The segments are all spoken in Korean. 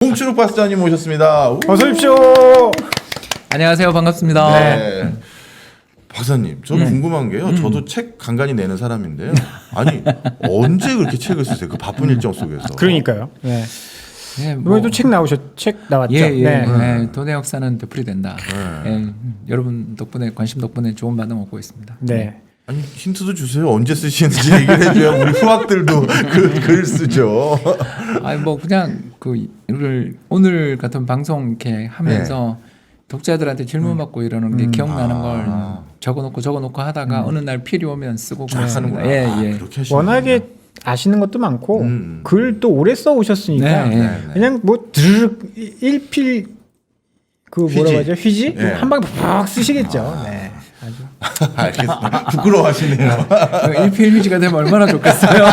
홍춘욱 박사님 모셨습니다. 어서 오십시오. 안녕하세요. 반갑습니다. 네. 박사님, 저 궁금한 게요. 저도 책 간간히 내는 사람인데요. 아니 언제 그렇게 책을 쓰세요? 그 바쁜 일정 속에서. 그러니까요. 네. 네, 이번에도 책 나왔죠. 예, 네. 네. 돈의 역사는 되풀이 된다. 예, 여러분 덕분에 관심 덕분에 좋은 반응 얻고 있습니다. 네. 아니 힌트도 주세요. 언제 쓰시는지 얘기를 해줘야 우리 후학들도 그 글 쓰죠. 아니 뭐 그냥 오늘 같은 방송 이렇게 하면서 독자들한테 질문 받고 이러는 게 기억나는 걸 적어놓고 하다가 어느 날 필요 오면 쓰고 하는구나. 예, 아, 예. 그렇게 하시는구나. 워낙에 아시는 것도 많고 글도 오래 써 오셨으니까 네, 네. 그냥 뭐 드르륵 일필 그 뭐라고 하죠? 휘지 네. 한 방에 팍 쓰시겠죠. 네. 아주 알겠습니다. 부끄러워하시네요. 일필 휴지가 되면 얼마나 좋겠어요.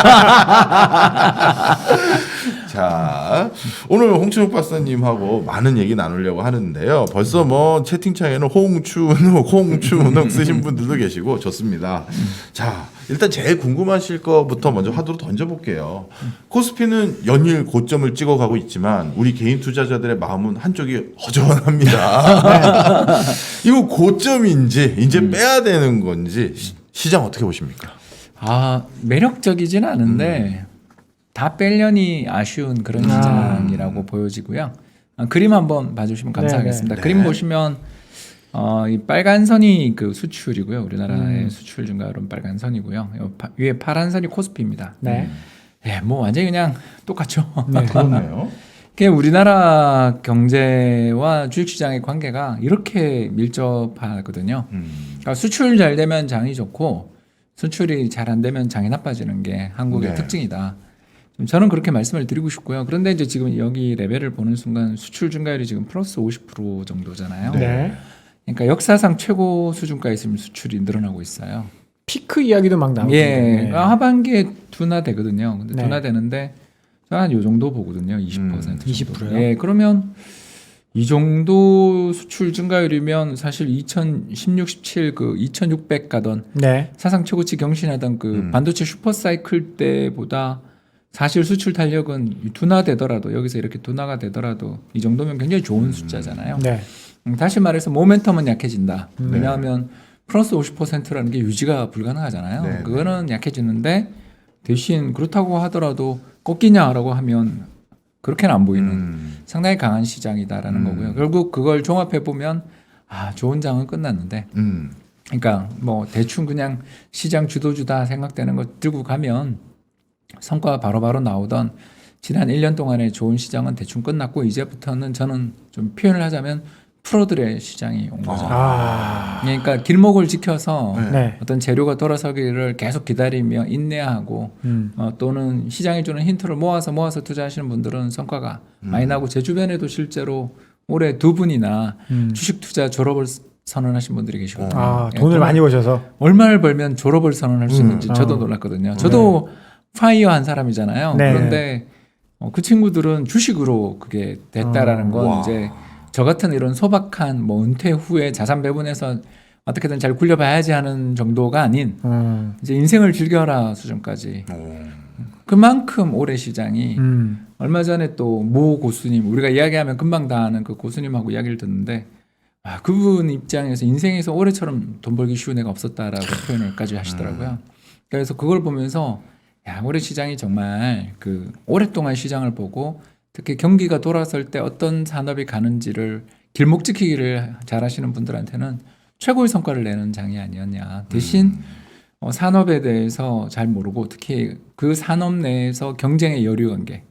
자, 오늘 홍춘욱 박사님하고 많은 얘기 나누려고 하는데요. 벌써 뭐 채팅창에는 홍춘욱 쓰신 분들도 계시고 좋습니다. 자, 일단 제일 궁금하실 거부터 먼저 화두로 던져볼게요. 코스피는 연일 고점을 찍어가고 있지만 우리 개인 투자자들의 마음은 한쪽이 허전합니다. 이거 고점인지 이제 빼야 되는 건지 시장 어떻게 보십니까? 아 매력적이진 않은데 다 빼려니 아쉬운 그런 시장이라고 보여지고요. 그림 한번 봐주시면 감사하겠습니다. 네. 그림 보시면 이 빨간 선이 그 수출이고요. 우리나라의 수출 증가율은 빨간 선이고요. 위에 파란 선이 코스피입니다. 네. 예, 뭐 완전히 그냥 똑같죠. 그렇네요. 그게 우리나라 경제와 주식시장의 관계가 이렇게 밀접하거든요. 그러니까 수출 잘 되면 장이 좋고 수출이 잘 안 되면 장이 나빠지는 게 한국의 네. 특징이다. 저는 그렇게 말씀을 드리고 싶고요. 그런데 이제 지금 여기 레벨을 보는 순간 수출 증가율이 지금 플러스 50% 정도잖아요. 네. 그러니까 역사상 최고 수준까지 있으면 수출이 늘어나고 있어요. 피크 이야기도 막 나오고. 예, 하반기에 둔화되거든요. 근데 네. 둔화되는데 한 요 정도 보거든요. 20% 정도. 20%요? 예, 그러면 이 정도 수출 증가율이면 사실 2016, 17 그 2,600 가던 네. 사상 최고치 경신하던 그 반도체 슈퍼 사이클 때보다 사실 수출 탄력은 둔화되더라도 여기서 이렇게 둔화가 되더라도 이 정도면 굉장히 좋은 숫자잖아요. 네. 다시 말해서 모멘텀은 약해진다. 왜냐하면 플러스 50%라는 게 유지가 불가능하잖아요. 네. 그거는 약해지는데 대신 그렇다고 하더라도 꺾이냐라고 하면 그렇게는 안 보이는 상당히 강한 시장이다라는 거고요. 결국 그걸 종합해 보면 좋은 장은 끝났는데 그러니까 뭐 대충 그냥 시장 주도주다 생각되는 거 들고 가면 성과가 바로바로 나오던 지난 1년 동안의 좋은 시장은 대충 끝났고 이제부터는 저는 좀 표현을 하자면 프로들의 시장이 온 거죠. 그러니까 길목을 지켜서 네. 어떤 재료가 돌아서기를 계속 기다리며 인내하고 또는 시장이 주는 힌트를 모아서 투자하시는 분들은 성과가 많이 나고 제 주변에도 실제로 올해 2분이나 주식 투자 졸업을 선언하신 분들이 계시거든요. 예, 돈을 많이 버셔서. 얼마를 벌면 졸업을 선언할 수 있는지 저도 놀랐거든요. 저도 파이어 한 사람이잖아요. 네. 그런데 그 친구들은 주식으로 그게 됐다라는 건 와. 이제 저 같은 이런 소박한 뭐 은퇴 후에 자산 배분해서 어떻게든 잘 굴려봐야지 하는 정도가 아닌 이제 인생을 즐겨라 수준까지. 그만큼 올해 시장이 얼마 전에 또 모 고수님 우리가 이야기하면 금방 다 아는 그 고수님하고 이야기를 듣는데 그분 입장에서 인생에서 올해처럼 돈 벌기 쉬운 애가 없었다라고 표현을까지 하시더라고요. 그래서 그걸 보면서 올해 시장이 정말 그 오랫동안 시장을 보고 특히 경기가 돌아설 때 어떤 산업이 가는지를 길목 지키기를 잘하시는 분들한테는 최고의 성과를 내는 장이 아니었냐. 대신 산업에 대해서 잘 모르고 특히 그 산업 내에서 경쟁의 여류 관계.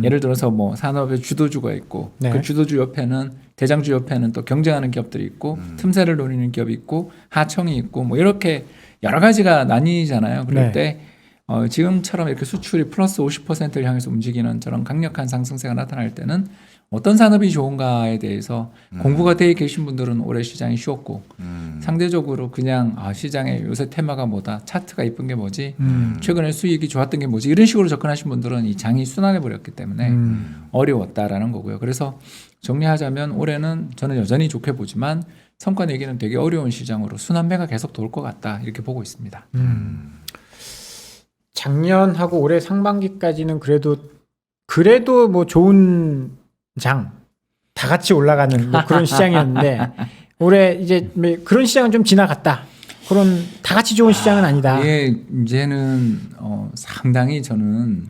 예를 들어서 뭐 산업의 주도주가 있고 네. 그 주도주 옆에는 대장주 옆에는 또 경쟁하는 기업들이 있고 틈새를 노리는 기업이 있고 하청이 있고 뭐 이렇게 여러 가지가 나뉘잖아요. 그럴 네. 때 지금처럼 이렇게 수출이 플러스 50%를 향해서 움직이는 저런 강력한 상승세가 나타날 때는 어떤 산업이 좋은가에 대해서 공부가 되어 계신 분들은 올해 시장이 쉬웠고 상대적으로 그냥 시장에 요새 테마가 뭐다, 차트가 이쁜 게 뭐지, 최근에 수익이 좋았던 게 뭐지 이런 식으로 접근하신 분들은 이 장이 순환해 버렸기 때문에 어려웠다라는 거고요. 그래서 정리하자면 올해는 저는 여전히 좋게 보지만 성과 내기는 되게 어려운 시장으로 순환매가 계속 돌 것 같다 이렇게 보고 있습니다. 작년하고 올해 상반기까지는 그래도 뭐 좋은 장 다 같이 올라가는 뭐 그런 시장이었는데 올해 이제 뭐 그런 시장은 좀 지나갔다. 그런 다 같이 좋은 시장은 아니다. 예, 이제는 상당히 저는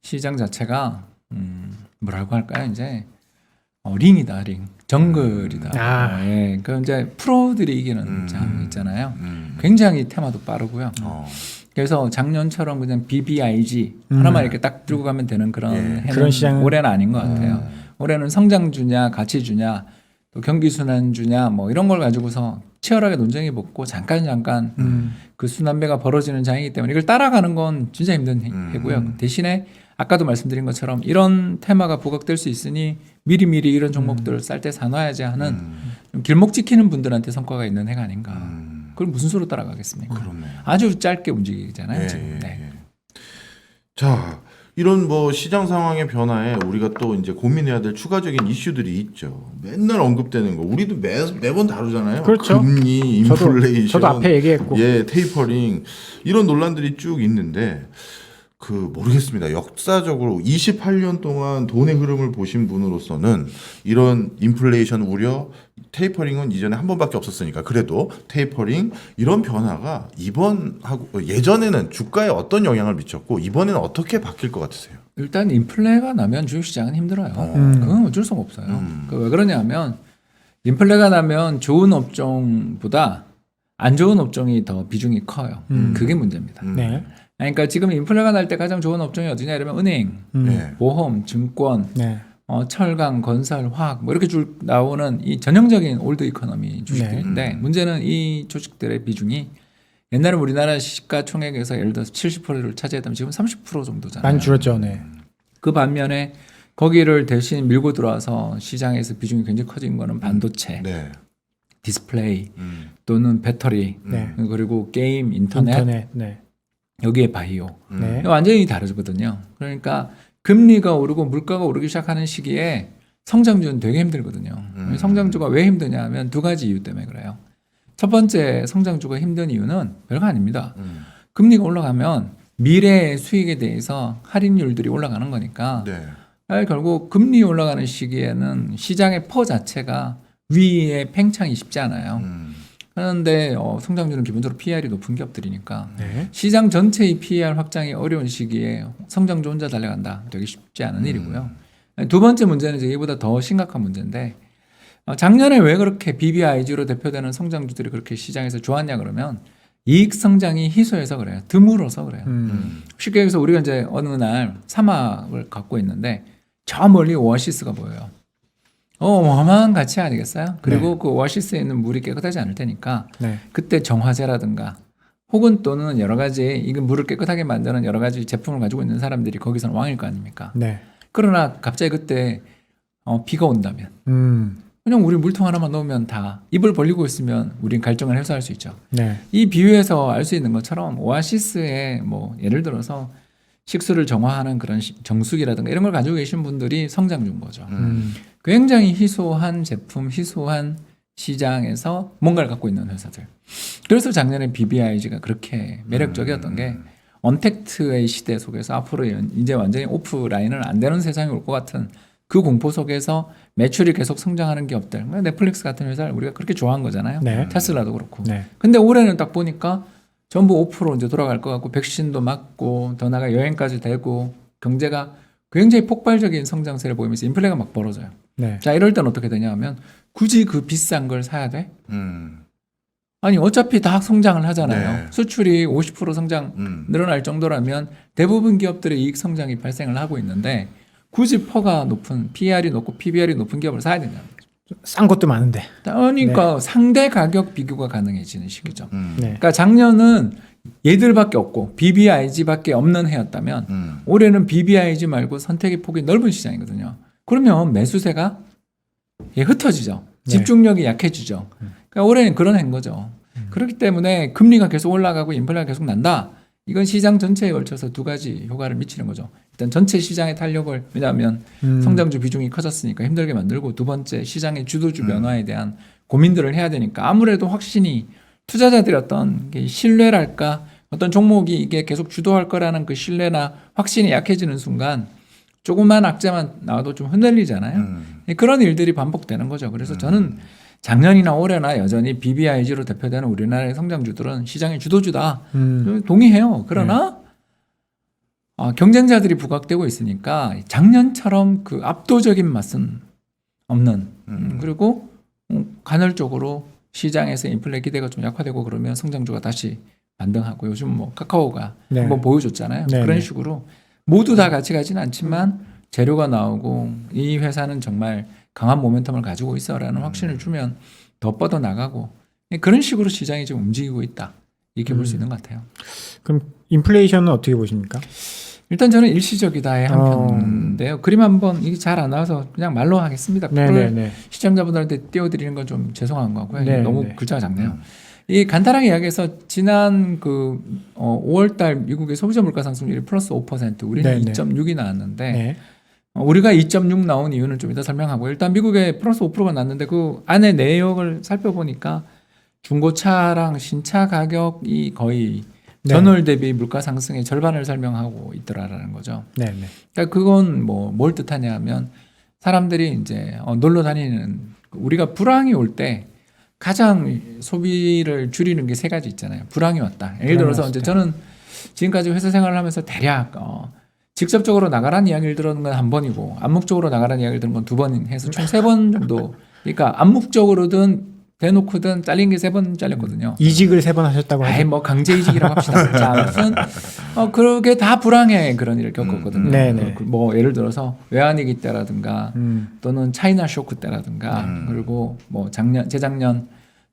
시장 자체가 뭐라고 할까요? 이제 링이다, 링. 정글이다. 예, 그 이제 프로들이 이기는 장 있잖아요. 굉장히 테마도 빠르고요. 그래서 작년처럼 그냥 BBIG 하나만 이렇게 딱 들고 가면 되는 그런 해는 그런 시장은 올해는 아닌 것 같아요. 올해는 성장주냐, 가치주냐, 또 경기순환주냐, 뭐 이런 걸 가지고서 치열하게 논쟁이 붙고 잠깐 그 순환배가 벌어지는 장이기 때문에 이걸 따라가는 건 진짜 힘든 해고요. 대신에 아까도 말씀드린 것처럼 이런 테마가 부각될 수 있으니 미리미리 이런 종목들을 쌀 때 사놔야지 하는 좀 길목 지키는 분들한테 성과가 있는 해가 아닌가. 그걸 무슨 수로 따라가겠습니까? 그렇네요. 아주 짧게 움직이잖아요. 예, 지금. 예, 네. 예. 자, 이런 뭐 시장 상황의 변화에 우리가 또 이제 고민해야 될 추가적인 이슈들이 있죠. 맨날 언급되는 거. 우리도 매번 다루잖아요. 그렇죠. 금리, 인플레이션, 저도 앞에 얘기했고. 예, 테이퍼링 이런 논란들이 쭉 있는데 그 모르겠습니다. 역사적으로 28년 동안 돈의 흐름을 보신 분으로서는 이런 인플레이션 우려, 테이퍼링은 이전에 한 번밖에 없었으니까 그래도 테이퍼링 이런 변화가 이번하고 예전에는 주가에 어떤 영향을 미쳤고 이번에는 어떻게 바뀔 것 같으세요? 일단 인플레가 나면 주식시장은 힘들어요. 그건 어쩔 수가 없어요. 왜 그러냐면 인플레가 나면 좋은 업종보다 안 좋은 업종이 더 비중이 커요. 그게 문제입니다. 네. 그러니까 지금 인플레가 날 때 가장 좋은 업종이 어디냐 이러면 은행, 네. 보험, 증권, 네. 철강, 건설, 화학 뭐 이렇게 쭉 나오는 이 전형적인 올드 이코노미 주식들인데 문제는 이 주식들의 비중이 옛날에 우리나라 시가총액에서 예를 들어서 70%를 차지했다면 지금 30% 정도잖아요. 많이 줄었죠. 네. 그 반면에 거기를 대신 밀고 들어와서 시장에서 비중이 굉장히 커진 거는 반도체, 네. 디스플레이 또는 배터리 네. 그리고 게임, 인터넷. 네. 여기에 바이오 네. 완전히 다르거든요. 그러니까 금리가 오르고 물가가 오르기 시작하는 시기에 성장주는 되게 힘들거든요. 성장주가 왜 힘드냐 하면 두 가지 이유 때문에 그래요. 첫 번째 성장주가 힘든 이유는 별거 아닙니다. 금리가 올라가면 미래의 수익에 대해서 할인율들이 올라가는 거니까 네. 결국 금리 올라가는 시기에는 시장의 퍼 자체가 위에 팽창이 쉽지 않아요. 그런데 성장주는 기본적으로 PER이 높은 기업들이니까 네. 시장 전체의 PER 확장이 어려운 시기에 성장주 혼자 달려간다. 되게 쉽지 않은 일이고요. 두 번째 문제는 이제 이보다 더 심각한 문제인데 작년에 왜 그렇게 BBIG로 대표되는 성장주들이 그렇게 시장에서 좋았냐 그러면 이익 성장이 희소해서 그래요. 드물어서 그래요. 쉽게 얘기해서 우리가 이제 어느 날 사막을 갖고 있는데 저 멀리 오아시스가 보여요. 어마어마한 가치 아니겠어요? 그리고 그 오아시스에 있는 물이 깨끗하지 않을 테니까 네. 그때 정화제라든가 혹은 또는 여러 가지 이건 물을 깨끗하게 만드는 여러 가지 제품을 가지고 있는 사람들이 거기서는 왕일 거 아닙니까? 네. 그러나 갑자기 그때 비가 온다면 그냥 우리 물통 하나만 넣으면 다 입을 벌리고 있으면 우린 갈증을 해소할 수 있죠. 네. 이 비유에서 알 수 있는 것처럼 오아시스에 뭐 예를 들어서 식수를 정화하는 그런 정수기라든가 이런 걸 가지고 계신 분들이 성장주인 거죠. 굉장히 희소한 제품, 희소한 시장에서 뭔가를 갖고 있는 회사들. 그래서 작년에 BBIG가 그렇게 매력적이었던 게 언택트의 시대 속에서 앞으로 이제 완전히 오프라인은 안 되는 세상이 올 것 같은 그 공포 속에서 매출이 계속 성장하는 기업들. 넷플릭스 같은 회사를 우리가 그렇게 좋아한 거잖아요. 네. 테슬라도 그렇고. 네. 근데 올해는 딱 보니까 전부 오프로 이제 돌아갈 것 같고 백신도 맞고 더 나아가 여행까지 되고 경제가 굉장히 폭발적인 성장세를 보이면서 인플레가 막 벌어져요. 네. 자, 이럴 땐 어떻게 되냐 하면 굳이 그 비싼 걸 사야 돼? 아니 어차피 다 성장을 하잖아요. 네. 수출이 50% 성장 늘어날 정도라면 대부분 기업들의 이익 성장이 발생을 하고 있는데 굳이 퍼가 높은 PER이 높고 PBR이 높은 기업을 사야 되냐. 싼 것도 많은데. 그러니까 상대 가격 비교가 가능해지는 시기죠. 네. 그러니까 작년은 얘들밖에 없고 BBIG밖에 없는 해였다면 올해는 BBIG 말고 선택의 폭이 넓은 시장이거든요. 그러면 매수세가 흩어지죠. 집중력이 약해지죠. 그러니까 올해는 그런 해인 거죠. 그렇기 때문에 금리가 계속 올라가고 인플레가 계속 난다. 이건 시장 전체에 걸쳐서 두 가지 효과를 미치는 거죠. 일단 전체 시장의 탄력을 왜냐하면 성장주 비중이 커졌으니까 힘들게 만들고 두 번째 시장의 주도주 변화에 대한 고민들을 해야 되니까 아무래도 확신이 투자자들의 어떤 신뢰랄까 어떤 종목이 이게 계속 주도할 거라는 그 신뢰나 확신이 약해지는 순간 조그만 악재만 나와도 좀 흔들리잖아요. 그런 일들이 반복되는 거죠. 그래서 저는 작년이나 올해나 여전히 BBIG로 대표되는 우리나라의 성장주들은 시장의 주도주다. 동의해요. 그러나 경쟁자들이 부각되고 있으니까 작년처럼 그 압도적인 맛은 없는 그리고 간헐적으로 시장에서 인플레 기대가 좀 약화되고 그러면 성장주가 다시 반등하고 요즘 뭐 카카오가 네. 한번 보여줬잖아요. 네, 그런 네. 식으로 모두 다 같이 가지는 않지만 재료가 나오고 이 회사는 정말 강한 모멘텀을 가지고 있어라는 확신을 주면 더 뻗어 나가고 그런 식으로 시장이 좀 움직이고 있다. 이렇게 볼 수 있는 것 같아요. 그럼 인플레이션은 어떻게 보십니까? 일단 저는 일시적이다의 한 편인데요. 그림 한번 이게 잘 안 나와서 그냥 말로 하겠습니다. 그걸 네네네. 시청자분들한테 띄워드리는 건 좀 죄송한 거고요. 네, 너무 네. 글자가 작네요. 이 간단하게 이야기해서 지난 5월달 미국의 소비자 물가 상승률이 플러스 5%, 우리는 네, 네. 2.6이 나왔는데 네. 우리가 2.6 나온 이유는 좀 이따 설명하고 일단 미국에 플러스 5%가 났는데 그 안에 내역을 살펴보니까 중고차랑 신차 가격이 거의 네. 전월 대비 물가 상승의 절반을 설명하고 있더라라는 거죠. 네네. 그러니까 그건 뭘 뜻하냐면 사람들이 이제 놀러 다니는 우리가 불황이 올 때 가장 소비를 줄이는 게 세 가지 있잖아요. 불황이 왔다. 예를 들어서 이제 저는 지금까지 회사 생활을 하면서 대략 직접적으로 나가라는 이야기를 들은 건 한 번이고 암묵적으로 나가라는 이야기를 들은 건 두 번 해서 총 3번 정도. 그러니까 암묵적으로든 대놓고든 잘린 게 3번 잘렸거든요. 이직을 3번 하셨다고 하죠. 아이 뭐 강제 이직이라고 합시다. 자, 아무튼 그렇게 다 불황에 그런 일을 겪었거든요. 네네. 뭐 예를 들어서 외환위기 때라든가 또는 차이나 쇼크 때라든가 그리고 뭐 재작년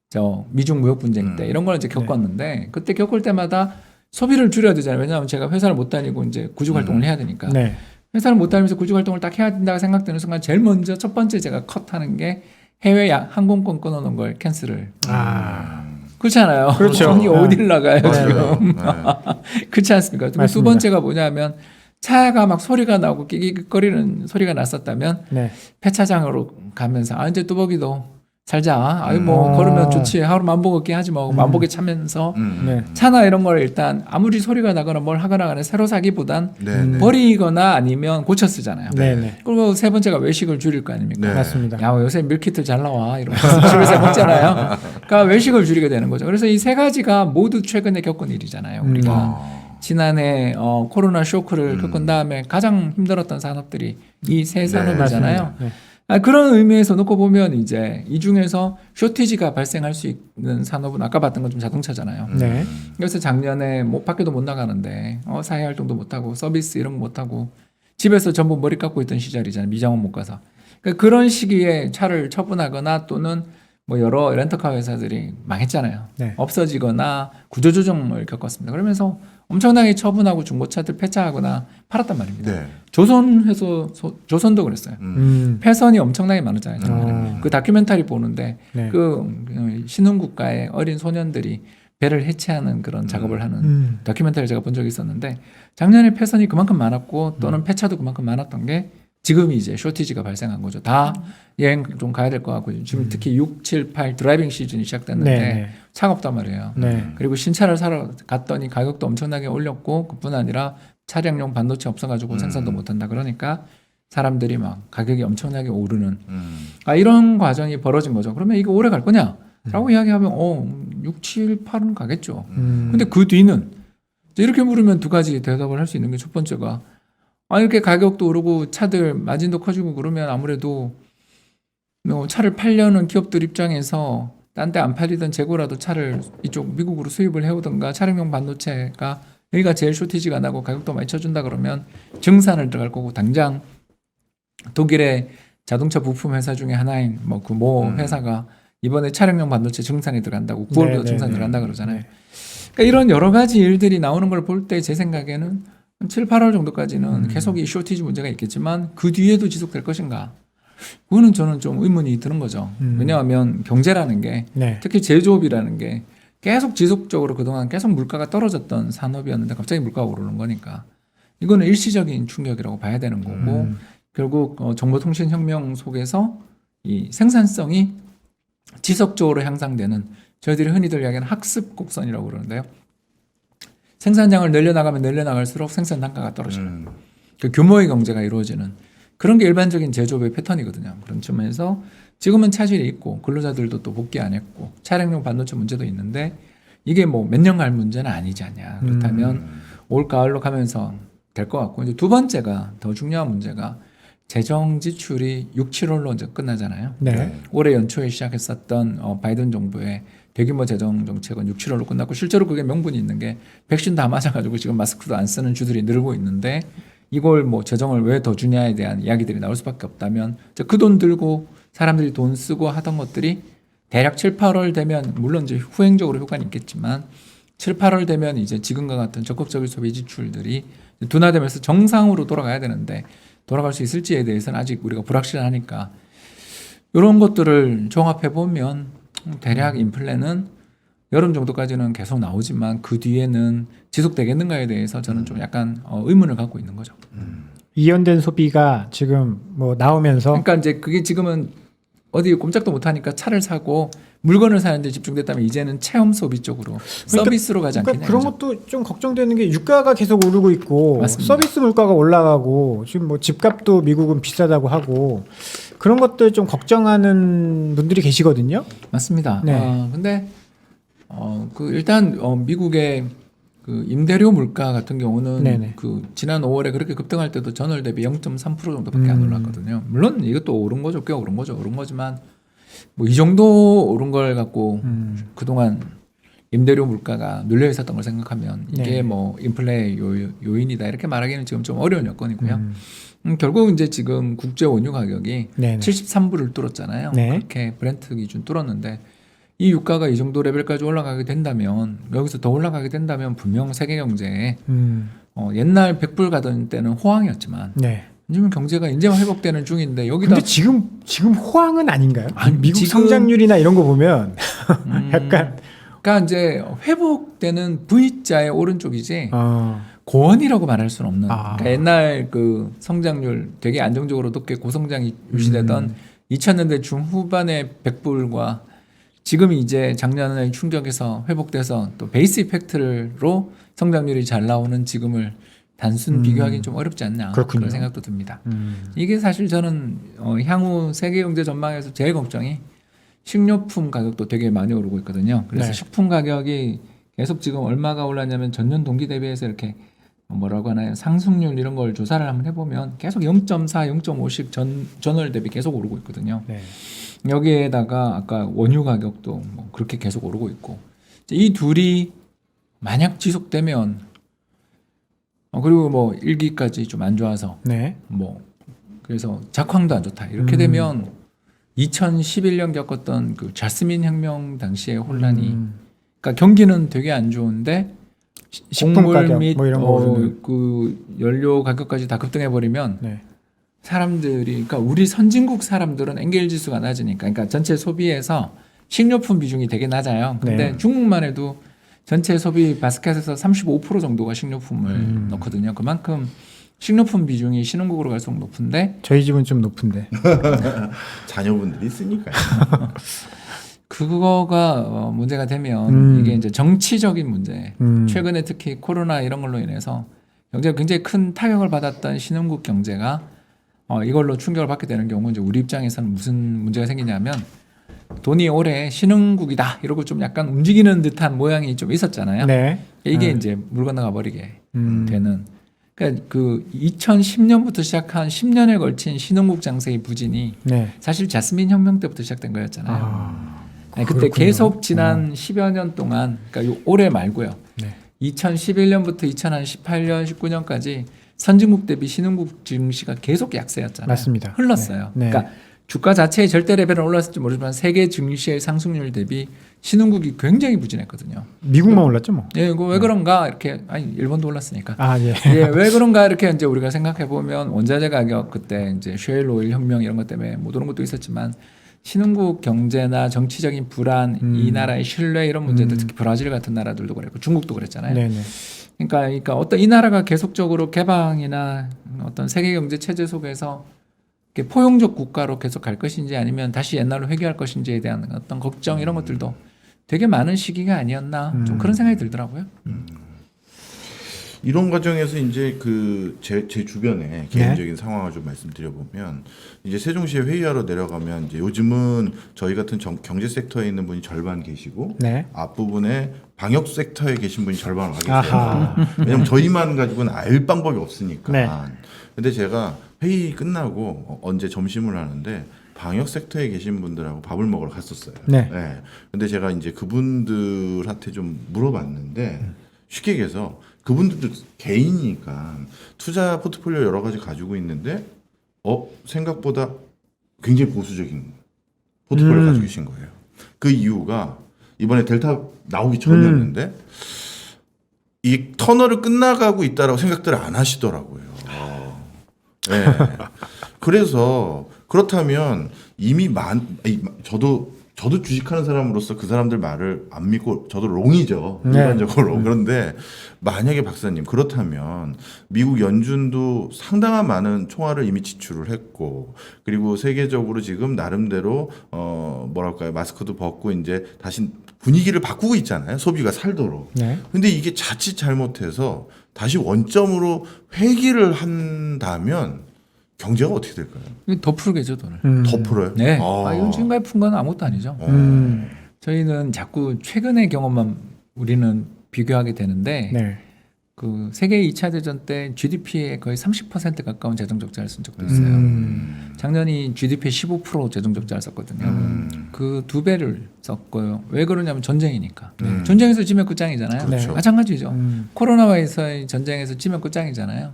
저 미중 무역 분쟁 때 이런 걸 이제 겪었는데 그때 겪을 때마다 소비를 줄여야 되잖아요. 왜냐하면 제가 회사를 못 다니고 이제 구직 활동을 해야 되니까. 네. 회사를 못 다니면서 구직 활동을 딱 해야 된다고 생각되는 순간 제일 먼저 첫 번째 제가 컷하는 게 해외 항공권 끊어놓은 걸 캔슬을. 그렇잖아요. 그렇죠. 돈이 어딜 나가요 네. 지금. 네. 그렇지 않습니까? 두 맞습니다. 번째가 뭐냐면 차가 막 소리가 나고 끼익거리는 소리가 났었다면 네. 폐차장으로 가면서 이제 뚜벅이도 살자. 아유 뭐 아. 걸으면 좋지. 하루 만보 걷기 하지 뭐 만보기 차면서 네. 차나 이런 걸 일단 아무리 소리가 나거나 뭘 하거나 간에 새로 사기보단 네. 버리거나 아니면 고쳐 쓰잖아요. 네네. 그리고 세 번째가 외식을 줄일 거 아닙니까? 네. 맞습니다. 야 요새 밀키트 잘 나와 이러면서 집에서 먹잖아요. 그러니까 외식을 줄이게 되는 거죠. 그래서 이 세 가지가 모두 최근에 겪은 일이잖아요. 우리가 지난해 코로나 쇼크를 겪은 다음에 가장 힘들었던 산업들이 이 세 산업이잖아요. 맞습니다. 네. 그런 의미에서 놓고 보면 이제 이 중에서 쇼티지가 발생할 수 있는 산업은 아까 봤던 건 좀 자동차잖아요. 네. 그래서 작년에 뭐 밖에도 못 나가는데 사회 활동도 못 하고 서비스 이런 거 못 하고 집에서 전부 머리 깎고 있던 시절이잖아요. 미장원 못 가서. 그러니까 그런 시기에 차를 처분하거나 또는 뭐 여러 렌터카 회사들이 망했잖아요. 네. 없어지거나 구조조정을 겪었습니다. 그러면서 엄청나게 처분하고 중고차들 폐차하거나 팔았단 말입니다. 네. 조선도 그랬어요. 폐선이 엄청나게 많았잖아요. 작년에. 그 다큐멘터리 보는데 네. 그 신흥국가의 어린 소년들이 배를 해체하는 그런 작업을 하는 다큐멘터리 제가 본 적이 있었는데 작년에 폐선이 그만큼 많았고 또는 폐차도 그만큼 많았던 게 지금 이제 쇼티지가 발생한 거죠. 다 여행 좀 가야 될 것 같고 지금 특히 6, 7, 8 드라이빙 시즌이 시작됐는데 네. 차가 없단 말이에요. 네. 그리고 신차를 사러 갔더니 가격도 엄청나게 올렸고 그뿐 아니라 차량용 반도체 없어가지고 생산도 못한다. 그러니까 사람들이 막 가격이 엄청나게 오르는 이런 과정이 벌어진 거죠. 그러면 이거 오래 갈 거냐? 라고 이야기하면 6, 7, 8은 가겠죠. 근데 그 뒤는 이렇게 물으면 두 가지 대답을 할 수 있는 게 첫 번째가 이렇게 가격도 오르고 차들 마진도 커지고 그러면 아무래도 차를 팔려는 기업들 입장에서 딴 데 안 팔리던 재고라도 차를 이쪽 미국으로 수입을 해오든가 차량용 반도체가 여기가 제일 쇼티지가 나고 가격도 많이 쳐준다 그러면 증산을 들어갈 거고 당장 독일의 자동차 부품 회사 중에 하나인 뭐 회사가 이번에 차량용 반도체 증산이 들어간다고 9월부터 증산 들어간다 그러잖아요. 그러니까 이런 여러 가지 일들이 나오는 걸 볼 때 제 생각에는 7, 8월 정도까지는 계속 이 쇼티지 문제가 있겠지만 그 뒤에도 지속될 것인가? 그거는 저는 좀 의문이 드는 거죠. 왜냐하면 경제라는 게 네. 특히 제조업이라는 게 계속 지속적으로 그동안 계속 물가가 떨어졌던 산업이었는데 갑자기 물가가 오르는 거니까 이거는 일시적인 충격이라고 봐야 되는 거고 결국 정보통신혁명 속에서 이 생산성이 지속적으로 향상되는 저희들이 흔히들 이야기하는 학습 곡선이라고 그러는데요. 생산량을 늘려나가면 늘려나갈수록 생산 단가가 떨어져요. 그 규모의 경제가 이루어지는 그런 게 일반적인 제조업의 패턴이거든요. 그런 측면에서 지금은 차질이 있고 근로자들도 또 복귀 안 했고 차량용 반도체 문제도 있는데 이게 뭐 몇 년 갈 문제는 아니지 않냐. 그렇다면 올 가을로 가면서 될 것 같고 이제 두 번째가 더 중요한 문제가 재정 지출이 6, 7월로 이제 끝나잖아요. 네. 올해 연초에 시작했었던 바이든 정부의 대규모 재정 정책은 6, 7월로 끝났고 실제로 그게 명분이 있는 게 백신 다 맞아가지고 지금 마스크도 안 쓰는 주들이 늘고 있는데 이걸 뭐 재정을 왜 더 주냐에 대한 이야기들이 나올 수밖에 없다면 그 돈 들고 사람들이 돈 쓰고 하던 것들이 대략 7, 8월 되면 물론 이제 후행적으로 효과는 있겠지만 7, 8월 되면 이제 지금과 같은 적극적인 소비 지출들이 둔화되면서 정상으로 돌아가야 되는데 돌아갈 수 있을지에 대해서는 아직 우리가 불확실하니까 이런 것들을 종합해 보면 대략 인플레는 여름 정도까지는 계속 나오지만 그 뒤에는 지속되겠는가에 대해서 저는 좀 약간 의문을 갖고 있는 거죠. 이연된 소비가 지금 뭐 나오면서 그러니까 이제 그게 지금은 어디 꼼짝도 못 하니까 차를 사고 물건을 사는 데 집중됐다면 이제는 체험 소비 쪽으로 서비스로 가지 않겠냐. 그런 것도 좀 걱정되는 게 유가가 계속 오르고 있고 맞습니다. 서비스 물가가 올라가고 지금 뭐 집값도 미국은 비싸다고 하고 그런 것들 좀 걱정하는 분들이 계시거든요. 맞습니다. 네. 근데 그 일단 미국의 그 임대료 물가 같은 경우는 네네. 그 지난 5월에 그렇게 급등할 때도 전월 대비 0.3% 정도밖에 안 올랐거든요. 물론 이것도 오른 거죠, 꽤 오른 거죠, 오른 거지만 뭐 이 정도 오른 걸 갖고 그동안 임대료 물가가 눌려 있었던 걸 생각하면 이게 네. 뭐 인플레 요인이다 이렇게 말하기는 지금 좀 어려운 여건이고요. 결국 이제 지금 국제 원유 가격이 네네. 73불을 뚫었잖아요. 네. 그렇게 브렌트 기준 뚫었는데 이 유가가 이 정도 레벨까지 올라가게 된다면 여기서 더 올라가게 된다면 분명 세계 경제에 옛날 100불 가던 때는 호황이었지만 네. 요즘 경제가 이제 회복되는 중인데 여기다 근데 지금 호황은 아닌가요? 아니, 미국 지금- 성장률이나 이런 거 보면 약간 그러니까 이제 회복되는 V자의 오른쪽이지 어, 고원이라고 말할 수는 없는. 아. 그러니까 옛날 그 성장률 되게 안정적으로 높게 고성장이 유지되던 2000년대 중후반의 100불과 지금이 이제 작년에 충격에서 회복돼서 또 베이스 이펙트로 성장률이 잘 나오는 지금을 단순 비교하기는 좀 어렵지 않나 그렇군요. 그런 생각도 듭니다. 이게 사실 저는 향후 세계 경제 전망에서 제일 걱정이 식료품 가격도 되게 많이 오르고 있거든요. 그래서 네. 식품 가격이 계속 지금 얼마가 올랐냐면 전년 동기 대비해서 이렇게 뭐라고 하나요? 상승률 이런 걸 조사를 한번 해보면 계속 0.4, 0.5씩 전월 대비 계속 오르고 있거든요. 네. 여기에다가 아까 원유 가격도 뭐 그렇게 계속 오르고 있고 이 둘이 만약 지속되면 그리고 뭐 일기까지 좀 안 좋아서 네. 뭐 그래서 작황도 안 좋다 이렇게 되면 2011년 겪었던 그 자스민 혁명 당시의 혼란이 그러니까 경기는 되게 안 좋은데 식품 곡물 가격 및 뭐 이런 거 오르는. 그 연료 가격까지 다 급등해 버리면 네. 사람들이 그러니까 우리 선진국 사람들은 엔겔 지수가 낮으니까 그러니까 전체 소비에서 식료품 비중이 되게 낮아요. 근데 네. 중국만 해도 전체 소비 바스켓에서 35% 정도가 식료품을 넣거든요. 그만큼 식료품 비중이 신흥국으로 갈수록 높은데 저희 집은 좀 높은데. 자녀분들이 있으니까요. 그거가 문제가 되면 이게 이제 정치적인 문제. 음. 최근에 특히 코로나 이런 걸로 인해서 경제가 굉장히 큰 타격을 받았던 신흥국 경제가 이걸로 충격을 받게 되는 경우 이제 우리 입장에서는 무슨 문제가 생기냐면 돈이 올해 신흥국이다 이러고 좀 약간 움직이는 듯한 모양이 좀 있었잖아요. 네. 이게 이제 물 건너가 버리게 음. 되는. 그러니까 그 2010년부터 시작한 10년에 걸친 신흥국 장세의 부진이 네. 사실 자스민 혁명 때부터 시작된 거였잖아요. 아니, 그때 그렇군요. 계속 지난 10여 년 동안, 그러니까 요 올해 말고요. 네. 2011년부터 2018년, 19년까지 선진국 대비 신흥국 증시가 계속 약세였잖아요. 맞습니다. 흘렀어요. 네. 네. 그러니까 주가 자체의 절대 레벨은 올랐을지 모르지만 세계 증시의 상승률 대비 신흥국이 굉장히 부진했거든요. 미국만 올랐죠 뭐. 예, 이거 왜 그런가 이렇게 아니 일본도 올랐으니까. 아 예. 예, 왜 그런가 이렇게 이제 우리가 생각해 보면 원자재 가격 그때 이제 셰일 오일 혁명 이런 것 때문에 못 오른 것도 있었지만 신흥국 경제나 정치적인 불안, 이 나라의 신뢰 이런 문제들 특히 브라질 같은 나라들도 그랬고 중국도 그랬잖아요. 네네. 그러니까 어떤 이 나라가 계속적으로 개방이나 어떤 세계 경제 체제 속에서 이렇게 포용적 국가로 계속 갈 것인지 아니면 다시 옛날로 회귀할 것인지에 대한 어떤 걱정 이런 것들도 되게 많은 시기가 아니었나 좀 그런 생각이 들더라고요. 이런 과정에서 이제 그 제 주변에 개인적인 상황을 좀 말씀드려보면 이제 세종시에 회의하러 내려가면 이제 요즘은 저희 같은 경제 섹터에 있는 분이 절반 계시고 네. 앞부분에 방역 섹터에 계신 분이 절반 와 계세요. 아하. 왜냐면 저희만 가지고는 알 방법이 없으니까. 네. 근데 제가 회의 끝나고 언제 점심을 하는데 방역 섹터에 계신 분들하고 밥을 먹으러 갔었어요. 네. 근데 제가 이제 그분들한테 좀 물어봤는데 쉽게 얘기해서 그분들도 개인이니까 투자 포트폴리오 여러 가지 가지고 있는데 생각보다 굉장히 보수적인 포트폴리오 가지고 계신 거예요. 그 이유가 이번에 델타 나오기 전이었는데 이 터널을 끝나가고 있다라고 생각들을 안 하시더라고요. 네. 그래서 그렇다면 이미 저도 주식하는 사람으로서 그 사람들 말을 안 믿고 저도 롱이죠. 네. 일반적으로. 그런데 만약에 박사님 그렇다면 미국 연준도 상당한 많은 총알을 이미 지출을 했고 그리고 세계적으로 지금 나름대로 뭐랄까요 마스크도 벗고 이제 다시 분위기를 바꾸고 있잖아요. 소비가 살도록. 네. 근데 이게 자칫 잘못해서 다시 원점으로 회귀를 한다면 경제가 어떻게 될까요? 더 풀겠죠 돈을. 더 풀어요? 네. 이건 지금까지 푼 건 아무것도 아니죠. 저희는 자꾸 최근의 경험만 우리는 비교하게 되는데 네. 그 세계 2차 대전 때 GDP에 거의 30% 가까운 재정 적자를 쓴 적도 있어요. 작년이 GDP 15% 재정 적자를 썼거든요. 그 2배를 썼고요. 왜 그러냐면 전쟁이니까. 전쟁에서 지면 끝장이잖아요. 그렇죠. 마찬가지죠. 코로나와의 전쟁에서 지면 끝장이잖아요.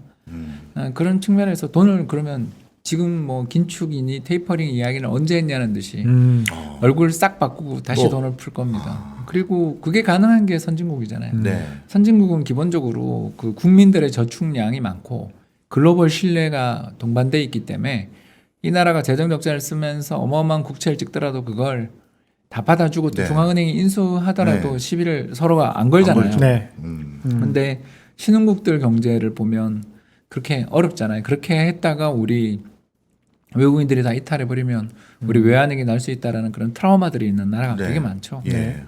그런 측면에서 돈을 그러면 지금 뭐 긴축이니 테이퍼링 이야기는 언제 했냐는 듯이 얼굴 싹 바꾸고 다시 돈을 풀 겁니다. 그리고 그게 가능한 게 선진국이잖아요. 네. 선진국은 기본적으로 그 국민들의 저축량이 많고 글로벌 신뢰가 동반돼 있기 때문에 이 나라가 재정 적자를 쓰면서 어마어마한 국채를 찍더라도 그걸 다 받아주고 또 네. 중앙은행이 인수하더라도 네. 시비를 서로가 안 걸잖아요. 걸죠. 네. 근데 신흥국들 경제를 보면 그렇게 어렵잖아요. 그렇게 했다가 우리 외국인들이 다 이탈해버리면 우리 외환위기 날 수 있다라는 그런 트라우마들이 있는 나라가 네. 되게 많죠. 예.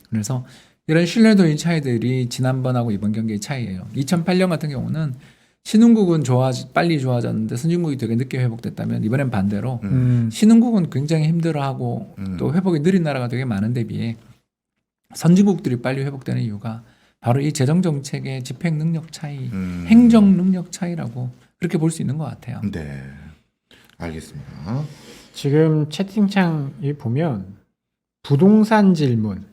그래서 이런 신뢰도의 차이들이 지난번하고 이번 경기의 차이예요. 2008년 같은 경우는 신흥국은 빨리 좋아졌는데 선진국이 되게 늦게 회복됐다면 이번엔 반대로 신흥국은 굉장히 힘들어하고 또 회복이 느린 나라가 되게 많은데 비해 선진국들이 빨리 회복되는 이유가 바로 이 재정 정책의 집행 능력 차이, 행정 능력 차이라고 그렇게 볼 수 있는 것 같아요. 네. 알겠습니다. 지금 채팅창에 보면 부동산 질문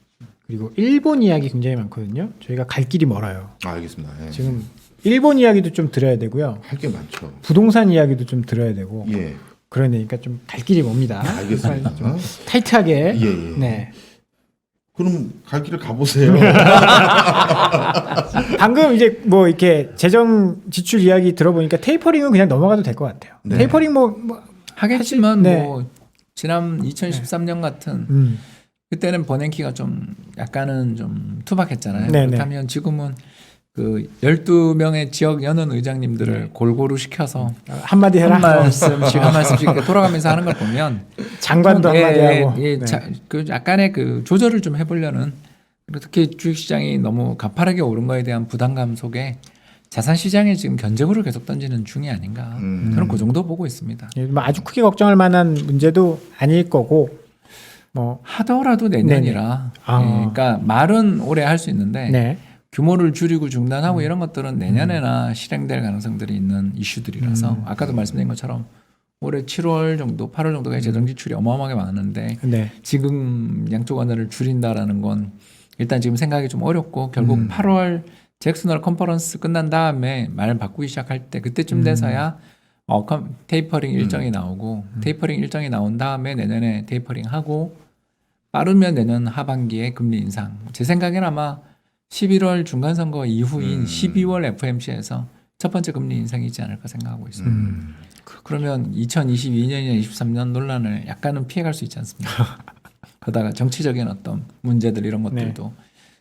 그리고 일본 이야기 굉장히 많거든요. 저희가 갈 길이 멀어요. 알겠습니다. 예. 지금 일본 이야기도 좀 들어야 되고요. 할 게 많죠. 부동산 이야기도 좀 들어야 되고 예. 그러니까 좀 갈 길이 멉니다. 알겠습니다. 좀 타이트하게. 예. 네. 그럼 갈 길을 가보세요. 방금 이제 뭐 이렇게 재정 지출 이야기 들어보니까 테이퍼링은 그냥 넘어가도 될 것 같아요. 네. 테이퍼링 뭐 하겠지만 네. 뭐 지난 2013년 같은 그때는 버냉키가 좀 약간은 좀 투박했잖아요. 네네. 그렇다면 지금은 그 12명의 지역 연원 의장님들을 골고루 시켜서 한마디 해라. 한 말씀씩 이렇게 돌아가면서 하는 걸 보면 장관도 한마디 하고. 예, 네. 그 약간의 그 조절을 좀 해보려는 그리고 특히 주식시장이 너무 가파르게 오른 거에 대한 부담감 속에 자산시장에 지금 견제구를 계속 던지는 중이 아닌가 저는 그 정도 보고 있습니다. 예, 뭐 아주 크게 걱정할 만한 문제도 아닐 거고 뭐 하더라도 내년이라 아. 예, 그러니까 말은 올해 할 수 있는데 네. 규모를 줄이고 중단하고 이런 것들은 내년에나 실행될 가능성들이 있는 이슈들이라서 아까도 말씀드린 것처럼 올해 7월 정도 8월 정도가 재정 지출이 어마어마하게 많은데 네. 지금 양쪽 완화를 줄인다라는 건 일단 지금 생각이 좀 어렵고 결국 8월 잭슨홀 컨퍼런스 끝난 다음에 말 바꾸기 시작할 때 그때쯤 돼서야 테이퍼링 일정이 나오고 테이퍼링 일정이 나온 다음에 내년에 테이퍼링 하고 빠르면 내년 하반기에 금리 인상. 제 생각에는 아마 11월 중간선거 이후인 12월 FMC에서 첫 번째 금리 인상이 있지 않을까 생각하고 있습니다. 그러면 2022년이나 23년 논란을 약간은 피해갈 수 있지 않습니까? 그러다가 정치적인 어떤 문제들 이런 것들도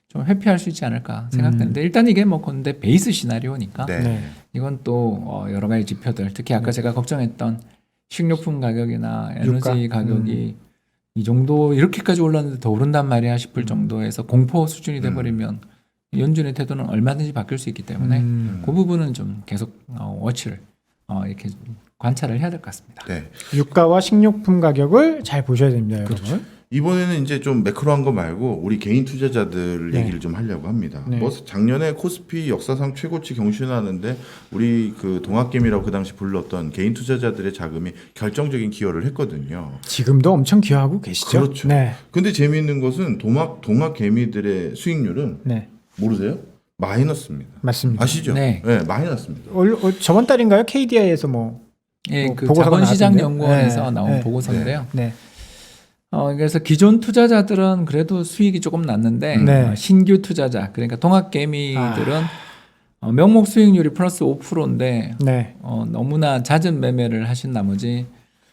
좀 회피할 수 있지 않을까 생각되는데 일단 이게 뭐 근데 베이스 시나리오니까 네. 네. 이건 또 여러 가지 지표들 특히 아까 제가 걱정했던 식료품 가격이나 에너지 유가. 가격이 이 정도 이렇게까지 올랐는데 더 오른단 말이야 싶을 정도에서 공포 수준이 돼버리면 연준의 태도는 얼마든지 바뀔 수 있기 때문에 그 부분은 좀 계속 워치를 이렇게 관찰을 해야 될 것 같습니다. 네. 유가와 식료품 가격을 잘 보셔야 됩니다, 여러분. 이번에는 이제 좀 매크로한 거 말고 우리 개인 투자자들 네. 얘기를 좀 하려고 합니다. 네. 뭐 작년에 코스피 역사상 최고치 경신하는데 우리 그 동학개미라고 그 당시 불렀던 개인 투자자들의 자금이 결정적인 기여를 했거든요. 지금도 엄청 기여하고 계시죠? 그렇죠. 네. 근데 재미있는 것은 동학개미들의 수익률은 네. 모르세요? 마이너스입니다. 맞습니다. 아시죠? 네. 마이너스입니다. 저번 달인가요? KDI에서 예, 뭐 그 보고서가 자본시장연구원에서 나왔던데요? 나온 네. 보고서인데요. 네. 그래서 기존 투자자들은 그래도 수익이 조금 났는데 네. 신규 투자자 그러니까 동학개미들은 명목 수익률이 플러스 5%인데 네. 너무나 잦은 매매를 하신 나머지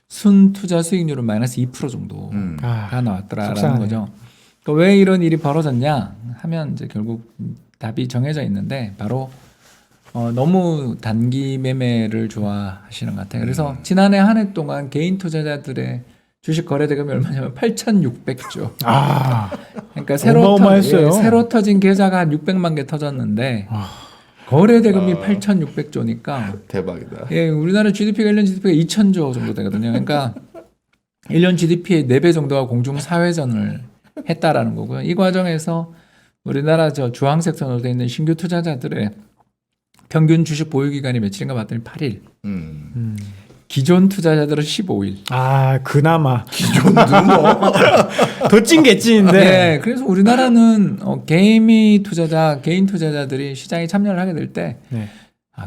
순 투자 수익률은 마이너스 2% 정도가 나왔더라라는 속상하네요. 거죠. 그러니까 왜 이런 일이 벌어졌냐 하면 이제 결국 답이 정해져 있는데 바로 너무 단기 매매를 좋아하시는 것 같아요. 그래서 지난해 한 해 동안 개인 투자자들의 주식 거래 대금이 얼마냐면 8,600조. 그러니까 어마어마했어요. 새로 터진 계좌가 한 600만 개 터졌는데 거래 대금이 8,600조니까 대박이다. 예, 우리나라 GDP가 1년 GDP가 2,000조 정도 되거든요. 그러니까 1년 GDP의 4배 정도가 공중 사회전을 했다라는 거고요. 이 과정에서 우리나라 주황색 선으로 되어 있는 신규 투자자들의 평균 주식 보유 기간이 며칠인가 봤더니 8일. 기존 투자자들은 15일. 그나마 기존도 뭐 더 찐개찐인데. 네, 그래서 우리나라는 개인 투자자들이 시장에 참여를 하게 될 때, 네.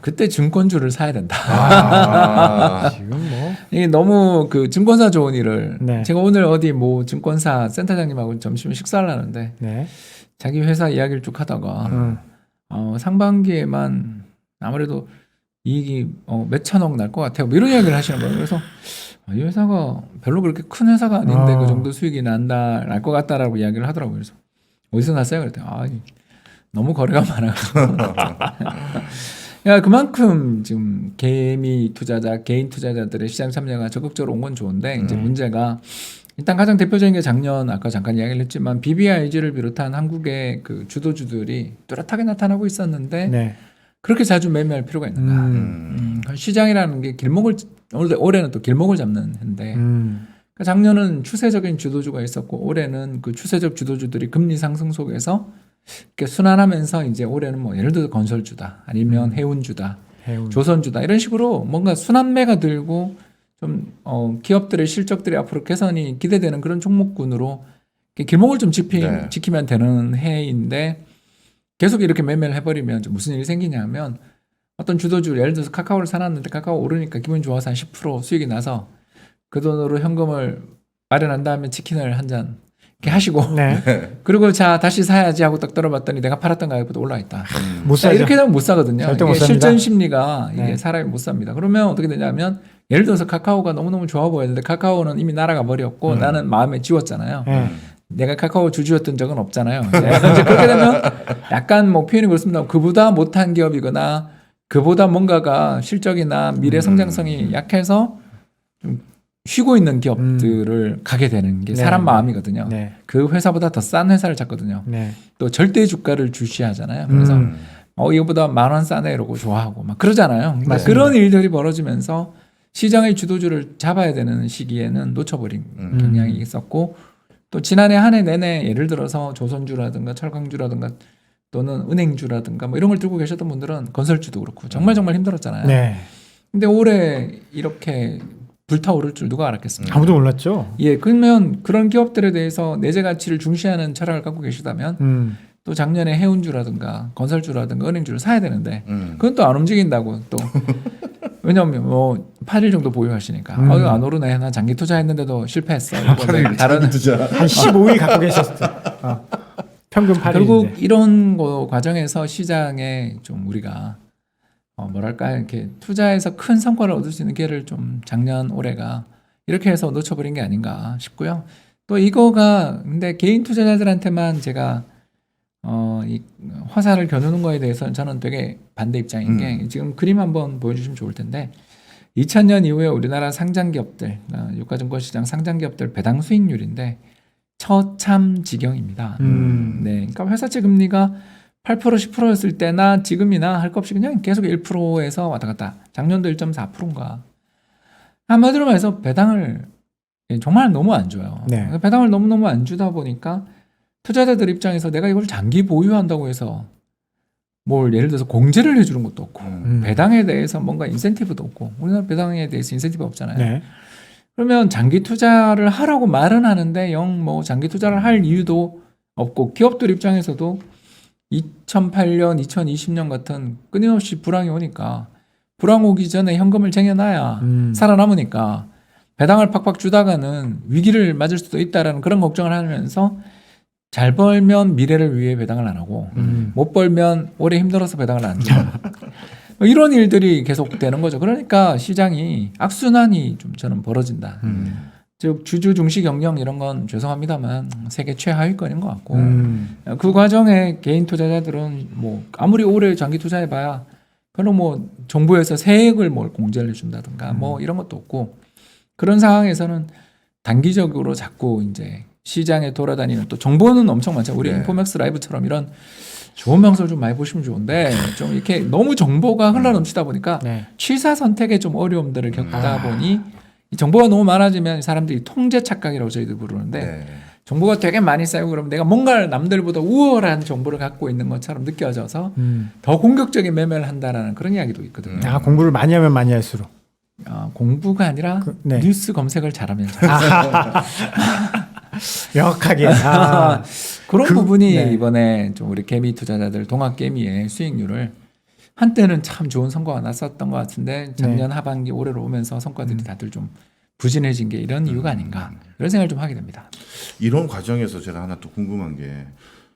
그때 증권주를 사야 된다. 지금 뭐 이게 너무 그 증권사 좋은 일을 네. 제가 오늘 어디 뭐 증권사 센터장님하고 점심에 식사를 하는데 네. 자기 회사 이야기를 쭉 하다가 상반기에만 아무래도 이익이 몇천억 날 것 같아요. 뭐 이런 이야기를 하시는 거예요. 그래서 이 회사가 별로 그렇게 큰 회사가 아닌데 그 정도 수익이 날 것 같다라고 이야기를 하더라고요. 그래서 어디서 났어요? 그랬더니 너무 거래가 많아가지고. 야, 그만큼 지금 개인 투자자들의 시장 참여가 적극적으로 온 건 좋은데 이제 문제가 일단 가장 대표적인 게 작년 아까 잠깐 이야기를 했지만 BBIG를 비롯한 한국의 그 주도주들이 뚜렷하게 나타나고 있었는데 네. 그렇게 자주 매매할 필요가 있는가? 시장이라는 게 올해는 또 길목을 잡는 해인데 그러니까 작년은 추세적인 주도주가 있었고 올해는 그 추세적 주도주들이 금리 상승 속에서 이렇게 순환하면서 이제 올해는 뭐 예를 들어 건설주다 아니면 해운주다, 조선주다 이런 식으로 뭔가 순환매가 들고 좀 기업들의 실적들이 앞으로 개선이 기대되는 그런 종목군으로 길목을 좀 지키면 되는 해인데 계속 이렇게 매매를 해버리면 무슨 일이 생기냐면 어떤 주도주 예를 들어서 카카오를 사놨는데 카카오 오르니까 기분이 좋아서 한 10% 수익이 나서 그 돈으로 현금을 마련한 다음에 치킨을 한 잔 이렇게 하시고 네. 그리고 자 다시 사야지 하고 딱 떨어봤더니 내가 팔았던 가격보다 올라 있다. 못 자, 사죠. 이렇게 되면 못 사거든요. 절대 못 이게 삽니다. 실전 심리가 이게 네. 사람이 못 삽니다. 그러면 어떻게 되냐면 예를 들어서 카카오가 너무너무 좋아 보였는데 카카오는 이미 날아가 버렸고 나는 마음에 지웠잖아요. 네. 내가 카카오 주주였던 적은 없잖아요. 이제 그렇게 되면 약간 뭐 표현이 그렇습니다. 그보다 못한 기업이거나 그보다 뭔가가 실적이나 미래 성장성이 약해서 좀 쉬고 있는 기업들을 가게 되는 게 네, 사람 네. 마음이거든요. 네. 그 회사보다 더 싼 회사를 찾거든요. 네. 또 절대 주가를 주시하잖아요. 그래서 이거보다 10,000원 싸네 이러고 좋아하고 막 그러잖아요. 그러니까 맞습니다. 그런 일들이 벌어지면서 시장의 주도주를 잡아야 되는 시기에는 놓쳐버린 경향이 있었고 또 지난해 한 해 내내 예를 들어서 조선주라든가 철강주라든가 또는 은행주라든가 뭐 이런 걸 들고 계셨던 분들은 건설주도 그렇고 정말 힘들었잖아요. 네. 근데 올해 이렇게 불타오를 줄 누가 알았겠습니까? 아무도 몰랐죠. 예, 그러면 그런 기업들에 대해서 내재 가치를 중시하는 철학을 갖고 계시다면 또 작년에 해운주라든가 건설주라든가 은행주를 사야 되는데 그건 또 안 움직인다고 또 왜냐하면 뭐 8일 정도 보유하시니까 이거 안 오르네 나 장기 투자했는데도 실패했어. 다른 한 15일 갖고 계셨어요. 평균 8일인데. 결국 이런 거 과정에서 시장에 좀 우리가 뭐랄까 이렇게 투자해서 큰 성과를 얻을 수 있는 기회를 좀 작년 올해가 이렇게 해서 놓쳐버린 게 아닌가 싶고요. 또 이거가 근데 개인 투자자들한테만 제가 이 화살을 겨누는 거에 대해서는 저는 되게 반대 입장인 게 지금 그림 한번 보여주시면 좋을 텐데 2000년 이후에 우리나라 상장기업들 유가증권시장 상장기업들 배당 수익률인데 처참 지경입니다. 네, 그러니까 회사채 금리가 8% 10%였을 때나 지금이나 할 것 없이 그냥 계속 1%에서 왔다 갔다. 작년도 1.4%인가. 한마디로 말해서 배당을 정말 너무 안 줘요. 네. 배당을 너무너무 안 주다 보니까 투자자들 입장에서 내가 이걸 장기 보유한다고 해서 뭘 예를 들어서 공제를 해주는 것도 없고 배당에 대해서 뭔가 인센티브도 없고 우리나라 배당에 대해서 인센티브 없잖아요. 네. 그러면 장기 투자를 하라고 말은 하는데 영 뭐 장기 투자를 할 이유도 없고 기업들 입장에서도 2008년, 2020년 같은 끊임없이 불황이 오니까 불황 오기 전에 현금을 쟁여놔야 살아남으니까 배당을 팍팍 주다가는 위기를 맞을 수도 있다라는 그런 걱정을 하면서 잘 벌면 미래를 위해 배당을 안 하고 못 벌면 오래 힘들어서 배당을 안 주고 이런 일들이 계속되는 거죠. 그러니까 시장이 악순환이 좀 저는 벌어진다. 즉 주주 중시 경영 이런 건 죄송합니다만 세계 최하위권인 것 같고 그 과정에 개인 투자자들은 뭐 아무리 오래 장기 투자해봐야 별로 뭐 정부에서 세액을 뭘 공제를 해준다든가 뭐 이런 것도 없고 그런 상황에서는 단기적으로 자꾸 이제 시장에 돌아다니는 또 정보는 엄청 많죠. 우리 네. 인포맥스 라이브처럼 이런 좋은 방송을 좀 많이 보시면 좋은데 좀 이렇게 너무 정보가 흘러넘치다 보니까 네. 취사 선택에 좀 어려움들을 겪다 보니 이 정보가 너무 많아지면 사람들이 통제 착각이라고 저희들 부르는데 네. 정보가 되게 많이 쌓이고 그러면 내가 뭔가 남들보다 우월한 정보를 갖고 있는 것처럼 느껴져서 더 공격적인 매매를 한다라는 그런 이야기도 있거든요. 아, 공부를 많이 하면 많이 할수록. 공부가 아니라 네. 뉴스 검색을 잘하면 명확하게. 그런 그- 부분이 네. 이번에 좀 우리 개미 투자자들 동학 개미의 수익률을 한때는 참 좋은 성과가 났었던 것 같은데 작년 하반기 올해로 오면서 성과들이 다들 좀 부진해진 게 이런 이유가 아닌가 이런 생각을 좀 하게 됩니다. 이런 과정에서 제가 하나 또 궁금한 게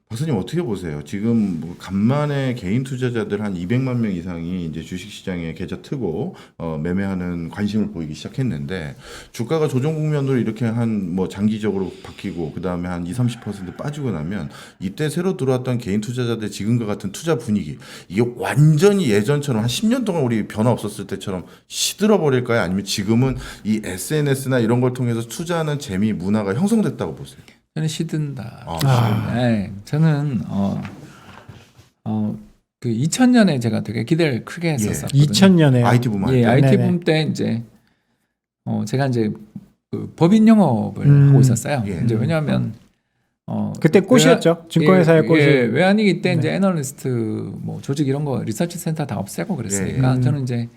박사님 어떻게 보세요? 지금 뭐 간만에 개인 투자자들 한 200만 명 이상이 이제 주식시장에 계좌 트고 매매하는 관심을 보이기 시작했는데 주가가 조정 국면으로 이렇게 한 뭐 장기적으로 바뀌고 그 다음에 한 20-30% 빠지고 나면 이때 새로 들어왔던 개인 투자자들 지금과 같은 투자 분위기 이게 완전히 예전처럼 한 10년 동안 우리 변화 없었을 때처럼 시들어 버릴까요? 아니면 지금은 이 SNS나 이런 걸 통해서 투자하는 재미 문화가 형성됐다고 보세요? 저는 시든다. 아, 네, 저는 그 2000년에 제가 되게 기대를 크게 했었거든요. 2000년에 IT 붐 할 예, 때. IT 네네. 붐 때 이제 제가 이제 그 법인 영업을 하고 있었어요. 예. 이제 왜냐하면 그때 꽃이었죠. 증권회사의 꽃이. 외환위기 때 네. 이제 애널리스트 뭐 조직 이런 거 리서치 센터 다 없애고 그랬으니까 예. 저는 이제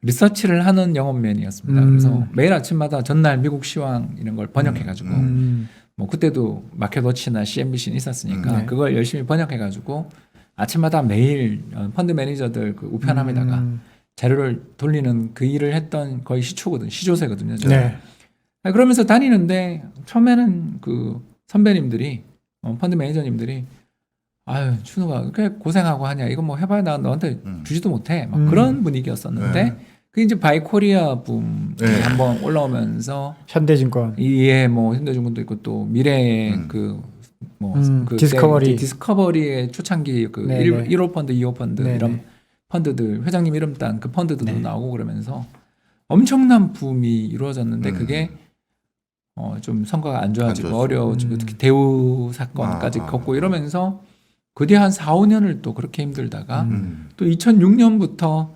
리서치를 하는 영업맨이었습니다. 그래서 매일 아침마다 전날 미국 시황 이런 걸 번역해가지고 뭐 그때도 마켓워치나 CNBC는 있었으니까 네. 그걸 열심히 번역해가지고 아침마다 매일 펀드 매니저들 그 우편함에다가 자료를 돌리는 그 일을 했던 거의 시조세거든요. 저는. 네. 그러면서 다니는데 처음에는 그 선배님들이 펀드 매니저님들이 아유 준우가 그렇게 고생하고 하냐 이거 뭐 해봐야 나 너한테 주지도 못해 막 그런 분위기였었는데 네. 그게 이제 바이코리아 붐 네. 한번 올라오면서 현대증권. 이에 뭐 현대중공도 있고 또 미래의 그 디스커버리. 디스커버리의 초창기 그 네, 1호 펀드, 2호 펀드 네, 이런 네. 펀드들 회장님 이름 딴 그 펀드들도 네. 나오고 그러면서 엄청난 붐이 이루어졌는데 그게 좀 성과가 안 좋아지고 좋았죠. 어려워지고 특히 대우 사건까지 겪고 이러면서 그 뒤에 한 4, 5년을 또 그렇게 힘들다가 음. 또 2006년부터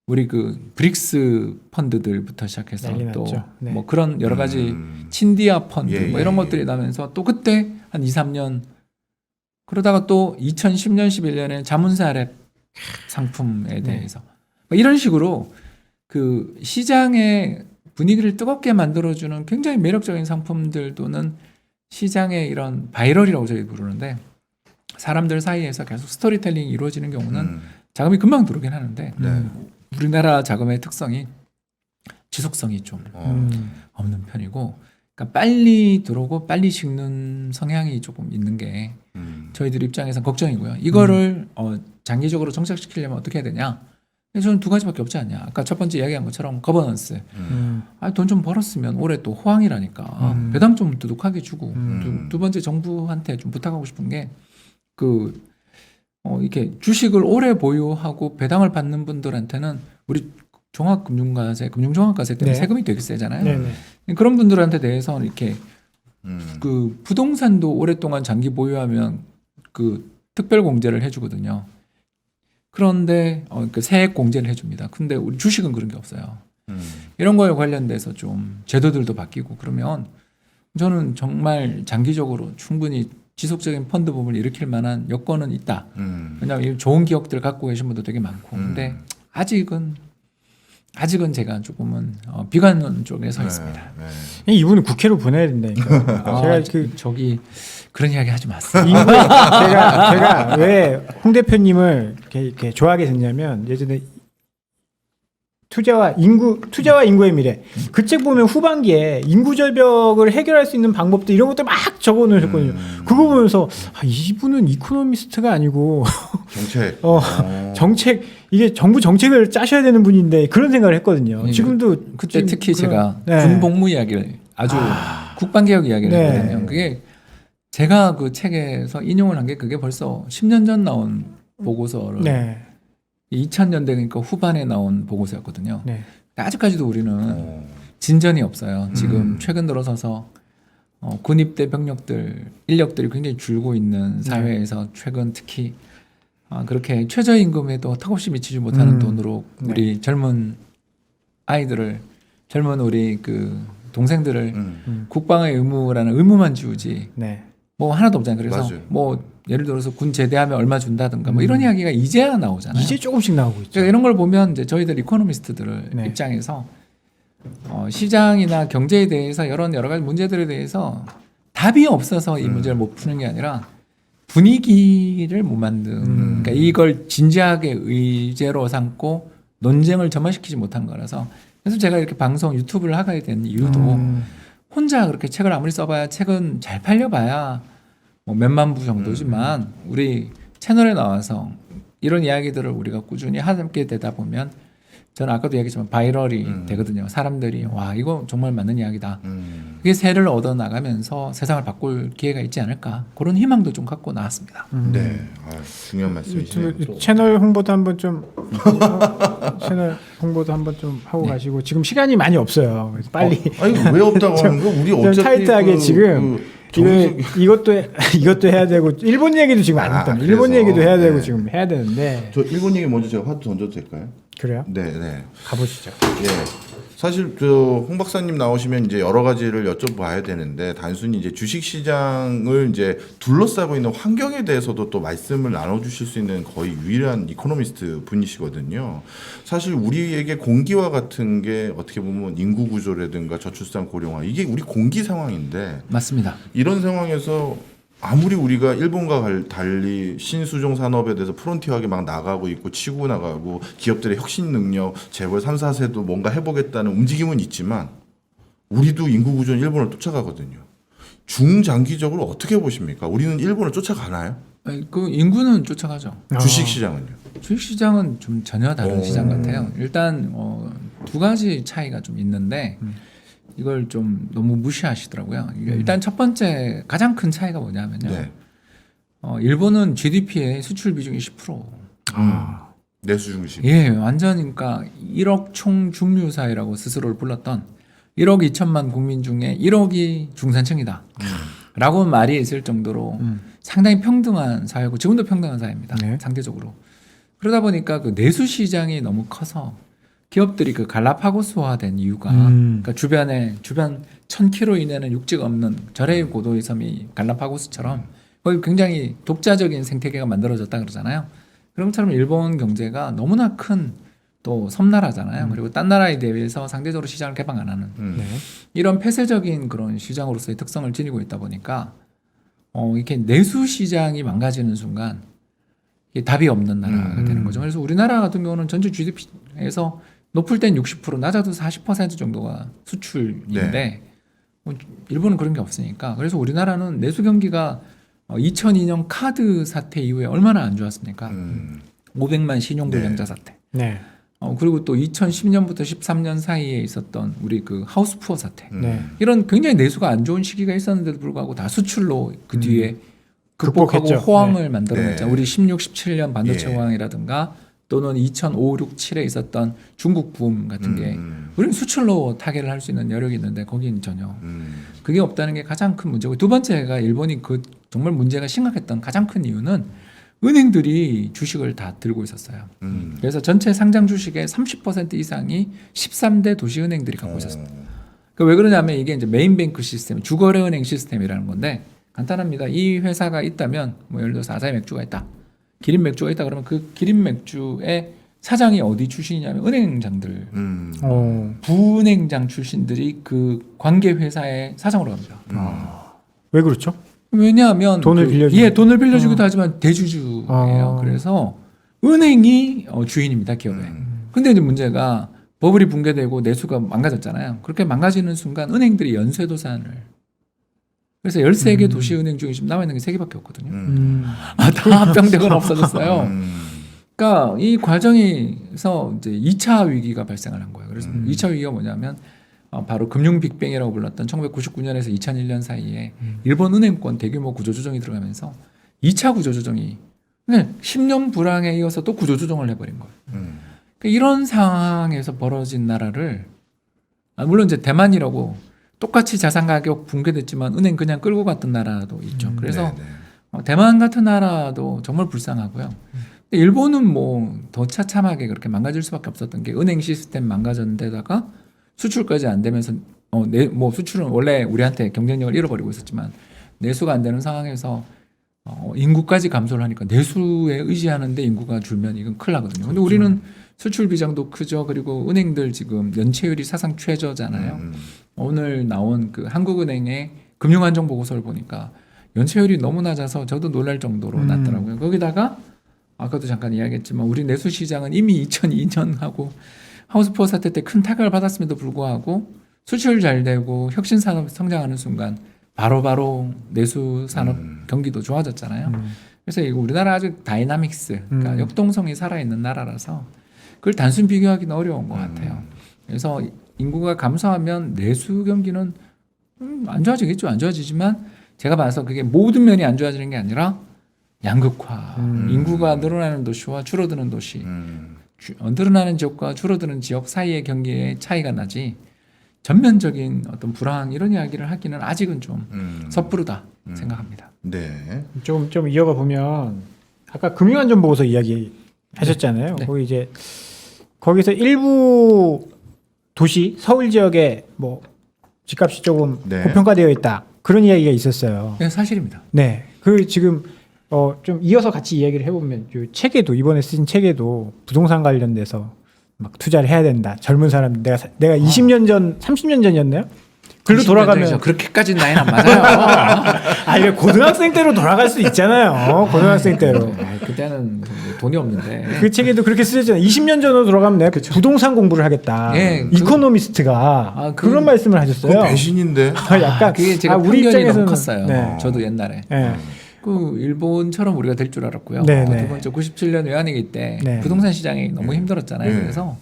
우리 그 브릭스 펀드들부터 시작해서 난리 또 났죠. 네. 뭐 그런 여러 가지 음. 친디아 펀드 예, 뭐 이런 예, 것들이 나면서 또 그때 한 2, 3년 그러다가 또 2010년, 11년에 자문사랩 상품에 대해서 뭐 이런 식으로 그 시장의 분위기를 뜨겁게 만들어주는 굉장히 매력적인 상품들 또는 시장의 이런 바이럴이라고 저희 부르는데 사람들 사이에서 계속 스토리텔링이 이루어지는 경우는 자금이 금방 들어오긴 하는데 네. 우리나라 자금의 특성이 지속성이 좀 어. 없는 편이고 그러니까 빨리 들어오고 빨리 식는 성향이 조금 있는 게 저희들 입장에서는 걱정이고요. 이거를 장기적으로 정착시키려면 어떻게 해야 되냐? 저는 두 가지밖에 없지 않냐. 아까 첫 번째 이야기한 것처럼 거버넌스. 돈 좀 벌었으면 올해 또 호황이라니까 배당 좀 두둑하게 주고 두 번째 정부한테 좀 부탁하고 싶은 게 이렇게 주식을 오래 보유하고 배당을 받는 분들한테는 우리 종합금융과세, 금융종합과세 때문에 네. 세금이 되게 세잖아요. 네네. 그런 분들한테 대해서는 이렇게 그 부동산도 오랫동안 장기 보유하면 그 특별 공제를 해주거든요. 그런데 그 세액 공제를 해줍니다. 근데 우리 주식은 그런 게 없어요. 이런 거에 관련돼서 좀 제도들도 바뀌고 그러면 저는 정말 장기적으로 충분히 지속적인 펀드 붐을 일으킬 만한 여건은 있다. 왜냐하면 좋은 기억들 갖고 계신 분도 되게 많고. 근데 아직은 제가 조금은 비관론 쪽에 서 있습니다. 이분은 국회로 보내야 된다니까. 제가 저기 그런 이야기 하지 마세요. 제가 왜 홍 대표님을 이렇게 좋아하게 됐냐면 예전에 투자와 인구의 미래 그 책 보면 후반기에 인구 절벽을 해결할 수 있는 방법들 이런 것들 막 적어 놓으셨거든요. 그거 보면서 이분은 이코노미스트가 아니고 정책 이게 정부 정책을 짜셔야 되는 분인데 그런 생각을 했거든요. 지금도 그때 특히 제가 네. 군 복무 이야기를 아주 국방개혁 이야기를 네. 했거든요. 그게 제가 그 책에서 인용을 한 게 그게 벌써 10년 전 나온 보고서를 네. 2000년대 그러니까 후반에 나온 보고서였거든요. 네. 아직까지도 우리는 진전이 없어요. 지금 최근 들어서서 군입대 병력들 인력들이 굉장히 줄고 있는 사회에서 최근 특히 그렇게 최저임금에도 턱없이 미치지 못하는 돈으로 우리 젊은 아이들을 젊은 우리 그 동생들을 국방의 의무라는 의무만 지우지 네. 뭐 하나도 없잖아요. 그래서 맞아요. 뭐 예를 들어서 군 제대하면 얼마 준다든가 뭐 이런 이야기가 이제야 나오잖아요. 이제 조금씩 나오고 있죠. 그러니까 이런 걸 보면 이제 저희들 이코노미스트들 네. 입장에서 시장이나 경제에 대해서 여러 가지 문제들에 대해서 답이 없어서 이 문제를 못 푸는 게 아니라 분위기를 못 만든 그러니까 이걸 진지하게 의제로 삼고 논쟁을 점화시키지 못한 거라서 그래서 제가 이렇게 방송 유튜브를 하게 된 이유도 혼자 그렇게 책을 아무리 써봐야 책은 잘 팔려봐야 뭐 몇만 부 정도지만 우리 채널에 나와서 이런 이야기들을 우리가 꾸준히 함께 되다 보면 저는 아까도 얘기했지만 바이럴이 되거든요. 사람들이 와 이거 정말 맞는 이야기다. 그게 새를 얻어 나가면서 세상을 바꿀 기회가 있지 않을까 그런 희망도 좀 갖고 나왔습니다. 네, 중요한 말씀이시네요. 채널 홍보도 한번 좀 하고 가시고 지금 시간이 많이 없어요. 그래서 빨리 아니 왜 없다고 하는 거? 우리 좀 어차피 타이트하게 지금 이것도 해야 되고 일본 얘기도 지금 안 했던 일본 그래서? 얘기도 해야 되고 네. 지금 해야 되는데 저 일본 얘기 먼저 제가 화두 던져도 될까요? 그래요? 네, 네. 가보시죠. 예. 사실 홍 박사님 나오시면 이제 여러 가지를 여쭤봐야 되는데 단순히 이제 주식 시장을 이제 둘러싸고 있는 환경에 대해서도 또 말씀을 나눠주실 수 있는 거의 유일한 이코노미스트 분이시거든요. 사실 우리에게 공기와 같은 게 어떻게 보면 인구 구조라든가 저출산 고령화 이게 우리 공기 상황인데 맞습니다. 이런 상황에서 아무리 우리가 일본과 달리 신수종 산업에 대해서 프론티어하게 막 나가고 있고 치고 나가고 기업들의 혁신 능력, 재벌 3, 4세도 뭔가 해보겠다는 움직임은 있지만 우리도 인구 구조는 일본을 쫓아가거든요. 중장기적으로 어떻게 보십니까? 우리는 일본을 쫓아가나요? 아니, 그 인구는 쫓아가죠. 주식 시장은요? 주식 시장은 좀 전혀 다른 시장 같아요. 일단 두 가지 차이가 좀 있는데 이걸 좀 너무 무시하시더라고요. 일단 첫 번째 가장 큰 차이가 뭐냐면요. 네. 일본은 GDP의 수출 비중이 10%. 내수 중심. 예, 완전 그러니까 1억 총 중류 사회라고 스스로를 불렀던 1억 2천만 국민 중에 1억이 중산층이다. 라고 말이 있을 정도로 상당히 평등한 사회고 지금도 평등한 사회입니다. 네. 상대적으로. 그러다 보니까 그 내수 시장이 너무 커서 기업들이 그 갈라파고스화된 이유가 그러니까 주변 1000km 이내는 육지가 없는 절의 고도의 섬이 갈라파고스처럼 거기 굉장히 독자적인 생태계가 만들어졌다 그러잖아요. 그런 것처럼 일본 경제가 너무나 큰 또 섬나라잖아요. 그리고 딴 나라에 대비해서 상대적으로 시장을 개방 안 하는 네. 이런 폐쇄적인 그런 시장으로서의 특성을 지니고 있다 보니까 이렇게 내수 시장이 망가지는 순간 이게 답이 없는 나라가 되는 거죠. 그래서 우리나라 같은 경우는 전체 GDP에서 높을 땐 60%, 낮아도 40% 정도가 수출인데 네. 일본은 그런 게 없으니까 그래서 우리나라는 내수 경기가 2002년 카드 사태 이후에 얼마나 안 좋았습니까? 500만 신용불량자 사태. 네. 그리고 또 2010년부터 13년 사이에 있었던 우리 그 하우스푸어 사태. 네. 이런 굉장히 내수가 안 좋은 시기가 있었는데도 불구하고 다 수출로 그 뒤에 극복하고 극복했죠. 호황을 네. 만들어냈죠. 네. 우리 16, 17년 반도체 예. 호황이라든가 또는 2005, 6, 7에 있었던 중국 붐 같은 게 우리는 수출로 타개를 할 수 있는 여력이 있는데 거기는 전혀 그게 없다는 게 가장 큰 문제고 두 번째가 일본이 그 정말 문제가 심각했던 가장 큰 이유는 은행들이 주식을 다 들고 있었어요. 그래서 전체 상장 주식의 30% 이상이 13대 도시은행들이 갖고 있었습니다. 그러니까 왜 그러냐면 이게 이제 메인뱅크 시스템, 주거래은행 시스템이라는 건데 간단합니다. 이 회사가 있다면 뭐 예를 들어서 아사히 맥주가 있다, 기린 맥주가 있다 그러면 그 기린 맥주의 사장이 어디 출신이냐면 은행장들, 부은행장 출신들이 그 관계 회사의 사장으로 갑니다. 왜 그렇죠? 왜냐하면 돈을 빌려주고. 예, 돈을 빌려주기도 하지만 대주주예요. 그래서 은행이 주인입니다, 기업에. 근데 이제 문제가 버블이 붕괴되고 내수가 망가졌잖아요. 그렇게 망가지는 순간 은행들이 연쇄도산을, 그래서 13개 도시은행 중에 지금 남아있는 게 3개밖에 없거든요. 다 합병되거나 없어졌어요. 그러니까 이 과정에서 이제 2차 위기가 발생을 한 거예요. 그래서 2차 위기가 뭐냐면 바로 금융 빅뱅이라고 불렀던 1999년에서 2001년 사이에 일본 은행권 대규모 구조조정이 들어가면서 2차 구조조정이 10년 불황에 이어서 또 구조조정을 해버린 거예요. 그러니까 이런 상황에서 벌어진 나라를, 물론 이제 대만이라고 똑같이 자산 가격 붕괴됐지만 은행 그냥 끌고 갔던 나라도 있죠. 그래서 대만 같은 나라도 정말 불쌍하고요. 근데 일본은 뭐 더 차참하게 그렇게 망가질 수밖에 없었던 게 은행 시스템 망가진 데다가 수출까지 안 되면서 뭐 수출은 원래 우리한테 경쟁력을 잃어버리고 있었지만 내수가 안 되는 상황에서 인구까지 감소를 하니까 내수에 의지하는데 인구가 줄면 이건 큰일 나거든요. 근데 우리는 수출 비장도 크죠. 그리고 은행들 지금 연체율이 사상 최저잖아요. 오늘 나온 그 한국은행의 금융안정 보고서를 보니까 연체율이 너무 낮아서 저도 놀랄 정도로 낮더라고요. 거기다가 아까도 잠깐 이야기했지만 우리 내수 시장은 이미 2002년하고 하우스포 사태 때 큰 타격을 받았음에도 불구하고 수출 잘 되고 혁신 산업 성장하는 순간 바로바로 내수 산업 경기도 좋아졌잖아요. 그래서 이거 우리나라 아주 다이나믹스, 그러니까 역동성이 살아있는 나라라서 그걸 단순 비교하기는 어려운 것 같아요. 그래서 인구가 감소하면 내수 경기는 안 좋아지겠죠. 안 좋아지지만 제가 봐서 그게 모든 면이 안 좋아지는 게 아니라 양극화, 인구가 늘어나는 도시와 줄어드는 도시, 늘어나는 지역과 줄어드는 지역 사이의 경기의 차이가 나지 전면적인 어떤 불황 이런 이야기를 하기는 아직은 좀 섣부르다 생각합니다. 네. 좀 이어가 보면 아까 금융안전보고서 이야기 하셨잖아요. 네. 거기 이제 거기서 일부 도시 서울 지역에 뭐 집값이 조금 네. 고평가되어 있다 그런 이야기가 있었어요. 네, 사실입니다. 네, 그 지금 좀 이어서 같이 이야기를 해보면 요 책에도 이번에 쓰신 책에도 부동산 관련돼서 막 투자를 해야 된다. 젊은 사람 내가 20년 전, 30년 전이었나요? 글로 20년 돌아가면 전이죠. 그렇게까지는 나이는 안 맞아요. 왜 고등학생 때로 돌아갈 수 있잖아요. 고등학생 때로. 그때는 돈이 없는데. 그 책에도 그렇게 쓰셨잖아요. 20년 전으로 돌아가면 내가 부동산 공부를 하겠다. 예, 이코노미스트가 그런 말씀을 하셨어요. 그건 배신인데. 약간 그게 제가 우리 편견이 너무 입장에서는 컸어요. 네. 저도 옛날에. 네. 그 일본처럼 우리가 될 줄 알았고요. 네, 네. 두 번째 97년 외환위기 때 네. 부동산 시장이 너무 힘들었잖아요. 네. 그래서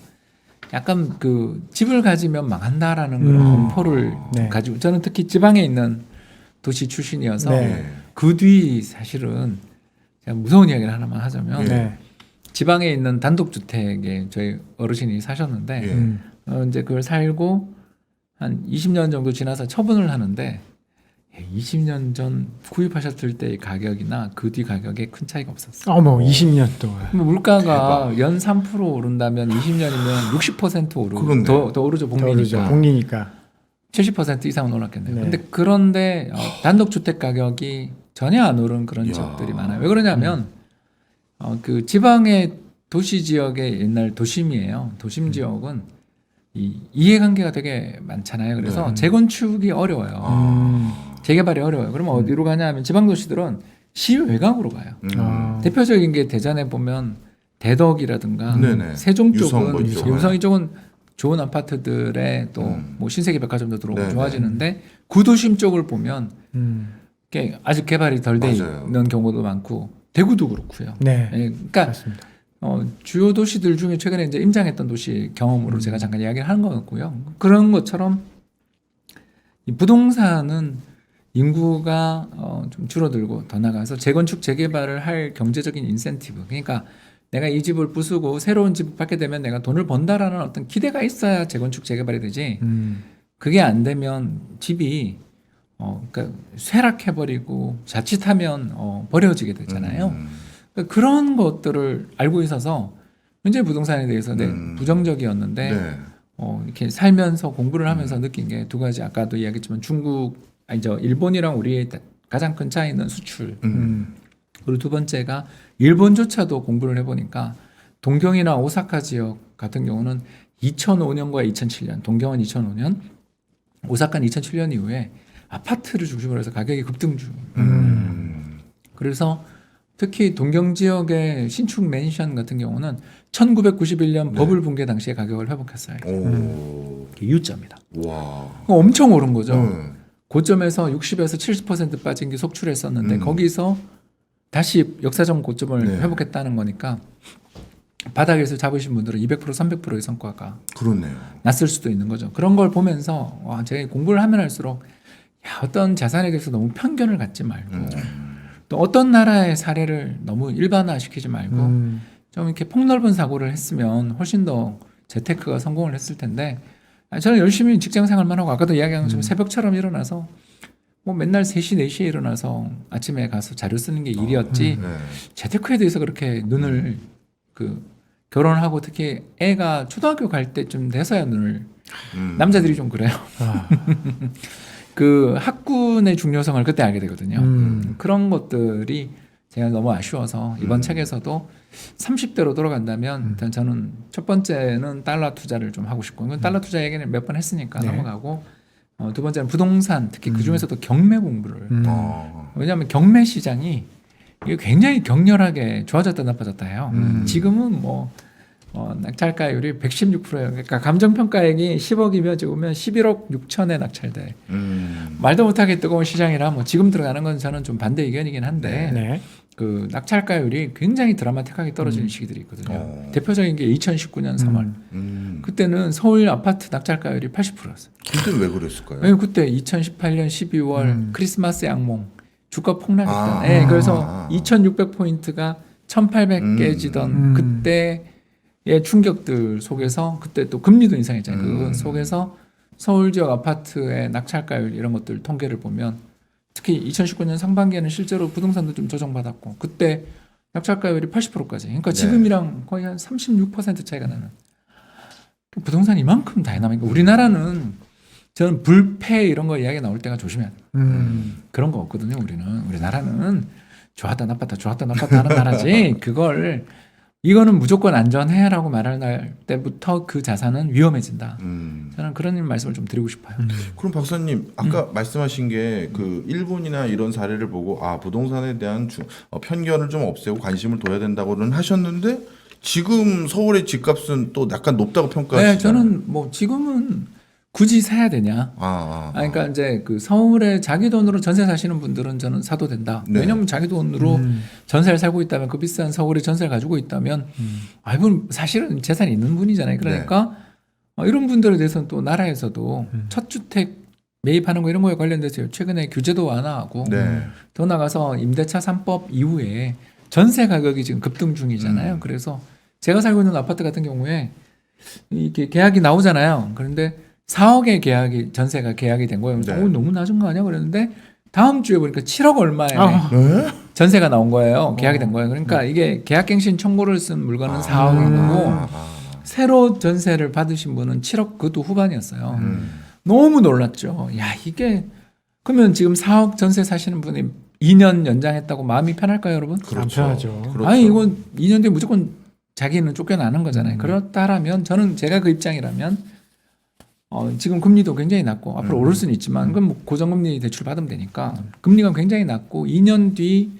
약간 그 집을 가지면 망한다라는 그런 공포를 네. 가지고 저는 특히 지방에 있는 도시 출신이어서 네. 그 뒤 사실은 제가 무서운 이야기를 하나만 하자면 네. 지방에 있는 단독주택에 저희 어르신이 사셨는데 예. 이제 그걸 살고 한 20년 정도 지나서 처분을 하는데 20년 전 구입하셨을 때의 가격이나 그 뒤 가격에 큰 차이가 없었어요. 어머 20년 동안. 물가가 연 3% 오른다면 20년이면 60% 오르고 그런데. 더 오르죠. 복리니까. 그러죠. 복리니까. 70% 이상은 올랐겠네요. 네. 근데 그런데 단독주택 가격이 전혀 안 오른 그런 이야. 지역들이 많아요. 왜 그러냐면 그 지방의 도시 지역의 옛날 도심이에요. 도심 지역은 이 이해관계가 되게 많잖아요. 그래서 네. 재건축이 어려워요. 재개발이 어려워요. 그러면 어디로 가냐 하면 지방 도시들은 시 외곽으로 가요. 대표적인 게 대전에 보면 대덕이라든가 네네. 세종 유성 쪽은 뭐 이쪽. 유성 이쪽은 좋은 아파트들에 또 뭐 신세계 백화점도 들어오고 네네. 좋아지는데 구도심 쪽을 보면 꽤 아직 개발이 덜 돼 맞아요. 있는 경우도 많고 대구도 그렇고요. 네. 예, 그러니까 맞습니다. 주요 도시들 중에 최근에 이제 임장했던 도시 경험으로 제가 잠깐 이야기를 하는 것 같고요. 그런 것처럼 이 부동산은 인구가 좀 줄어들고 더 나가서 재건축 재개발을 할 경제적인 인센티브, 그러니까 내가 이 집을 부수고 새로운 집을 받게 되면 내가 돈을 번다라는 어떤 기대가 있어야 재건축 재개발이 되지. 그게 안 되면 집이 그러니까 쇠락해버리고 자칫하면 버려지게 되잖아요. 그러니까 그런 것들을 알고 있어서 굉장히 부동산에 대해서 부정적이었는데 네. 이렇게 살면서 공부를 하면서 느낀 게 두 가지. 아까도 이야기했지만 일본이랑 우리의 가장 큰 차이는 수출. 그리고 두 번째가 일본조차도 공부를 해보니까 동경이나 오사카 지역 같은 경우는 2005년과 2007년, 동경은 2005년, 오사카는 2007년 이후에 아파트를 중심으로 해서 가격이 급등 중입니다. 그래서 특히 동경 지역의 신축 맨션 같은 경우는 1991년 버블 붕괴 당시의 가격을 회복했어요. 오. U자입니다. 와. 엄청 오른 거죠. 고점에서 60에서 70% 빠진 게 속출했었는데 거기서 다시 역사적 고점을 네. 회복했다는 거니까 바닥에서 잡으신 분들은 200% 300%의 성과가 그렇네요. 났을 수도 있는 거죠. 그런 걸 보면서 제가 공부를 하면 할수록 어떤 자산에 대해서 너무 편견을 갖지 말고 또 어떤 나라의 사례를 너무 일반화시키지 말고 좀 이렇게 폭넓은 사고를 했으면 훨씬 더 재테크가 성공을 했을 텐데 저는 열심히 직장 생활만 하고 아까도 이야기한 것처럼 새벽처럼 일어나서 뭐 맨날 3시, 4시에 일어나서 아침에 가서 자료 쓰는 게 일이었지 네. 재테크에 대해서 그렇게 눈을 결혼하고 특히 애가 초등학교 갈 때쯤 돼서야 눈을 남자들이 좀 그래요. 그 학군의 중요성을 그때 알게 되거든요. 그런 것들이 제가 너무 아쉬워서 이번 책에서도 30대로 돌아간다면 일단 저는 첫 번째는 달러 투자를 좀 하고 싶고 이건 달러 투자 얘기는 몇 번 했으니까 넘어가고 두 번째는 부동산 특히 그 중에서도 경매 공부를 왜냐하면 경매 시장이 이게 굉장히 격렬하게 좋아졌다 나빠졌다 해요. 지금은 낙찰가율이 116%예요. 그러니까 감정평가액이 10억이면 지금은 11억 6천에 낙찰돼. 말도 못하게 뜨거운 시장이라 지금 들어가는 건 저는 좀 반대 의견이긴 한데 네. 그 낙찰가율이 굉장히 드라마틱하게 떨어지는 시기들이 있거든요. 대표적인 게 2019년 3월. 그때는 서울 아파트 낙찰가율이 80%였어요. 그때 왜 그랬을까요? 네, 그때 2018년 12월 크리스마스 양몽 주가 폭락했던. 그래서 2,600포인트가 1,800 깨지던 그때의 충격들 속에서 그때 또 금리도 인상했잖아요. 그 속에서 서울 지역 아파트의 낙찰가율 이런 것들 통계를 보면 특히 2019년 상반기에는 실제로 부동산도 좀 조정받았고 그때 낙찰가율이 80%까지. 그러니까 지금이랑 거의 한 36% 차이가 나는. 부동산 이만큼 다이나믹. 우리나라는 저는 불패 이런 거 이야기 나올 때가 조심해야 돼요. 그런 거 없거든요. 우리나라는 좋았다 나빴다 좋았다 나빴다 하는 나라지. 이거는 무조건 안전해라고 말할 때부터 그 자산은 위험해진다. 저는 그런 말씀을 좀 드리고 싶어요. 그럼 박사님 아까 말씀하신 게 그 일본이나 이런 사례를 보고 부동산에 대한 편견을 좀 없애고 관심을 둬야 된다고는 하셨는데 지금 서울의 집값은 또 약간 높다고 평가하시잖아요. 네, 저는 지금은 굳이 사야 되냐? 그러니까 이제 그 서울에 자기 돈으로 전세 사시는 분들은 저는 사도 된다. 네. 왜냐하면 자기 돈으로 전세를 살고 있다면 그 비싼 서울에 전세를 가지고 있다면 이분 사실은 재산이 있는 분이잖아요. 그러니까 이런 분들에 대해서는 또 나라에서도 첫 주택 매입하는 거 이런 거에 관련돼서 최근에 규제도 완화하고 더 나가서 임대차 3법 이후에 전세 가격이 지금 급등 중이잖아요. 그래서 제가 살고 있는 아파트 같은 경우에 이렇게 계약이 나오잖아요. 그런데 4억의 전세가 계약이 된 거예요. 너무 낮은 거 아니야? 그랬는데 다음 주에 보니까 7억 얼마에 전세가 나온 거예요. 계약이 된 거예요. 그러니까 이게 계약갱신 청구를 쓴 물건은 4억인 거고 새로 전세를 받으신 분은 7억 그것도 후반이었어요. 너무 놀랐죠. 이게 그러면 지금 4억 전세 사시는 분이 2년 연장했다고 마음이 편할까요, 여러분? 안 편하죠. 그렇죠. 이건 2년 뒤에 무조건 자기는 쫓겨나는 거잖아요. 그렇다라면 저는 제가 그 입장이라면 지금 금리도 굉장히 낮고 앞으로 오를 수는 있지만 그건 고정금리 대출 받으면 되니까 금리가 굉장히 낮고 2년 뒤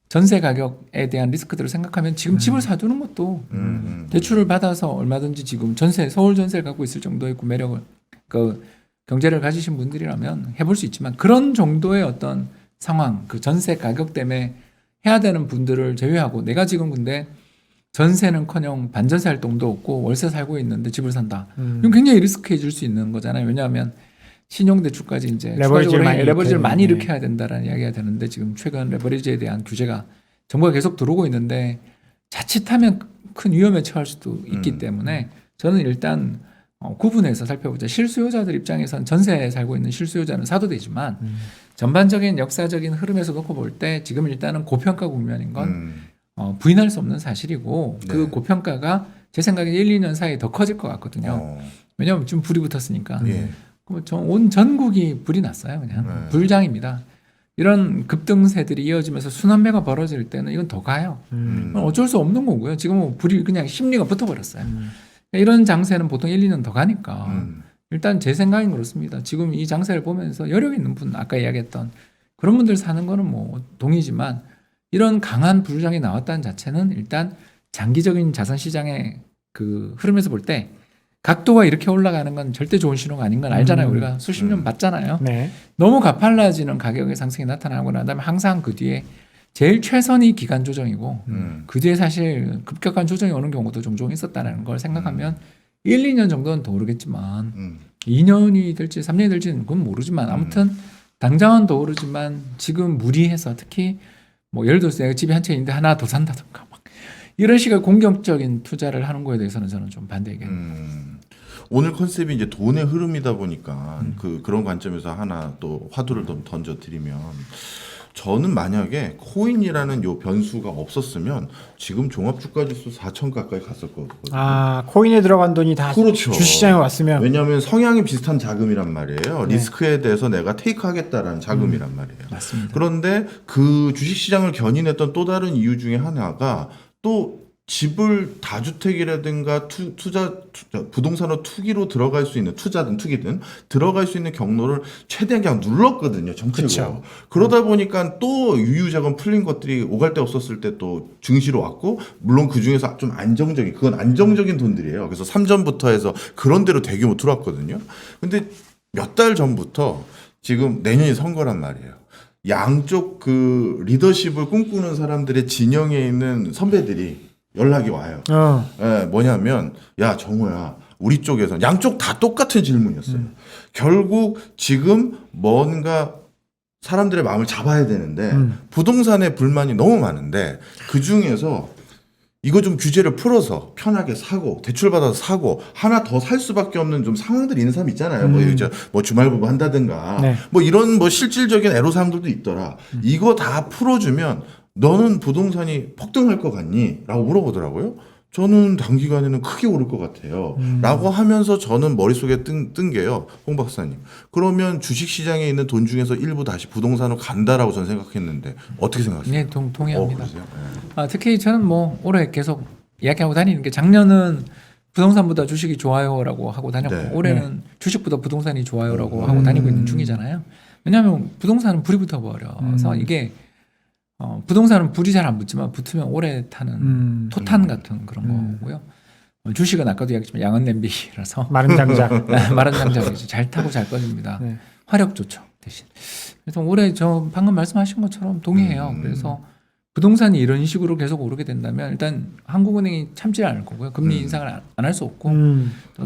전세 가격에 대한 리스크들을 생각하면 지금 집을 사두는 것도 대출을 받아서 얼마든지 지금 서울 전세를 갖고 있을 정도의 구매력을 경제를 가지신 분들이라면 해볼 수 있지만 그런 정도의 어떤 상황, 그 전세 가격 때문에 해야 되는 분들을 제외하고 내가 지금 근데 전세는커녕 반전세 할 돈도 없고 월세 살고 있는데 집을 산다. 이건 굉장히 리스크해질 수 있는 거잖아요. 왜냐하면 신용대출까지 이제 레버리지를 많이 일으켜야 된다라는 이야기가 되는데 지금 최근 레버리지에 대한 규제가 정부가 계속 들어오고 있는데 자칫하면 큰 위험에 처할 수도 있기 때문에 저는 일단 구분해서 살펴보자. 실수요자들 입장에선 전세에 살고 있는 실수요자는 사도 되지만 전반적인 역사적인 흐름에서 놓고 볼 때 지금 일단은 고평가 국면인 건 부인할 수 없는 사실이고 네. 그 고평가가 제 생각에 1, 2년 사이에 더 커질 것 같거든요. 왜냐하면 지금 불이 붙었으니까. 예. 온 전국이 불이 났어요. 그냥 네. 불장입니다. 이런 급등세들이 이어지면서 순환매가 벌어질 때는 이건 더 가요. 그건 어쩔 수 없는 거고요. 지금은 불이 그냥 심리가 붙어버렸어요. 이런 장세는 보통 1, 2년 더 가니까 일단 제 생각은 그렇습니다. 지금 이 장세를 보면서 여력 있는 분, 아까 이야기했던 그런 분들 사는 거는 뭐 동의지만 이런 강한 불장이 나왔다는 자체는 일단 장기적인 자산 시장의 그 흐름에서 볼 때 각도가 이렇게 올라가는 건 절대 좋은 신호가 아닌 건 알잖아요. 우리가 수십 년 봤잖아요. 네. 너무 가팔라지는 가격의 상승이 나타나고 난 다음에 항상 그 뒤에 제일 최선이 기간 조정이고 그 뒤에 사실 급격한 조정이 오는 경우도 종종 있었다는 걸 생각하면 1, 2년 정도는 더 오르겠지만 2년이 될지 3년이 될지는 그건 모르지만 아무튼 당장은 더 오르지만 지금 무리해서 특히 뭐 예를 들어서 내가 집이 한 채 있는데 하나 더 산다든가 막 이런 식의 공격적인 투자를 하는 거에 대해서는 저는 좀 반대 의견입니다. 오늘 컨셉이 이제 돈의 흐름이다 보니까 그런 관점에서 하나 또 화두를 좀 던져드리면 저는 만약에 코인이라는 요 변수가 없었으면 지금 종합주가지수 4천 가까이 갔을 거거든요. 아, 코인에 들어간 돈이 다 그렇죠. 주식시장에 왔으면 왜냐하면 성향이 비슷한 자금이란 말이에요. 네. 리스크에 대해서 내가 테이크하겠다라는 자금이란 말이에요. 맞습니다. 그런데 그 주식시장을 견인했던 또 다른 이유 중에 하나가 또 집을 다주택이라든가 투자 부동산으로 투기로 들어갈 수 있는 투자든 투기든 들어갈 수 있는 경로를 최대한 그냥 눌렀거든요, 정책으로. 그쵸. 그러다 보니까 또 유유자금 풀린 것들이 오갈 데 없었을 때 또 증시로 왔고 물론 그 중에서 좀 안정적인 그건 안정적인 돈들이에요. 그래서 삼전부터 해서 그런 대로 대규모 들어왔거든요. 근데 몇 달 전부터 지금 내년이 선거란 말이에요. 양쪽 그 리더십을 꿈꾸는 사람들의 진영에 있는 선배들이 연락이 와요. 예, 뭐냐면 야 정호야 우리 쪽에서 양쪽 다 똑같은 질문이었어요. 결국 지금 뭔가 사람들의 마음을 잡아야 되는데 부동산에 불만이 너무 많은데 그 중에서 이거 좀 규제를 풀어서 편하게 사고 대출받아서 사고 하나 더 살 수밖에 없는 좀 상황들이 있는 사람 있잖아요. 뭐 주말부부 한다든가 네. 뭐 이런 뭐 실질적인 애로사항들도 있더라. 이거 다 풀어주면 너는 부동산이 폭등할 것 같니? 라고 물어보더라고요. 저는 단기간에는 크게 오를 것 같아요. 라고 하면서 저는 머릿속에 뜬 게요. 홍 박사님. 그러면 주식시장에 있는 돈 중에서 일부 다시 부동산으로 간다라고 저는 생각했는데 어떻게 생각하세요? 네, 동의합니다. 그러세요? 네. 특히 저는 뭐 올해 계속 이야기하고 다니는 게 작년은 부동산보다 주식이 좋아요라고 하고 다녔고 네. 올해는 주식보다 부동산이 좋아요라고 하고 다니고 있는 중이잖아요. 왜냐하면 부동산은 불이 붙어버려서 이게 부동산은 불이 잘 안 붙지만 붙으면 오래 타는 토탄 같은 그런 거고요. 주식은 아까도 이야기했지만 양은 냄비라서 마른 장작. 마른 장작이죠. 잘 타고 잘 꺼집니다. 네. 화력 좋죠 대신. 그래서 올해 저 방금 말씀하신 것처럼 동의해요. 그래서 부동산이 이런 식으로 계속 오르게 된다면 일단 한국은행이 참지 않을 거고요. 금리 인상을 안 할 수 없고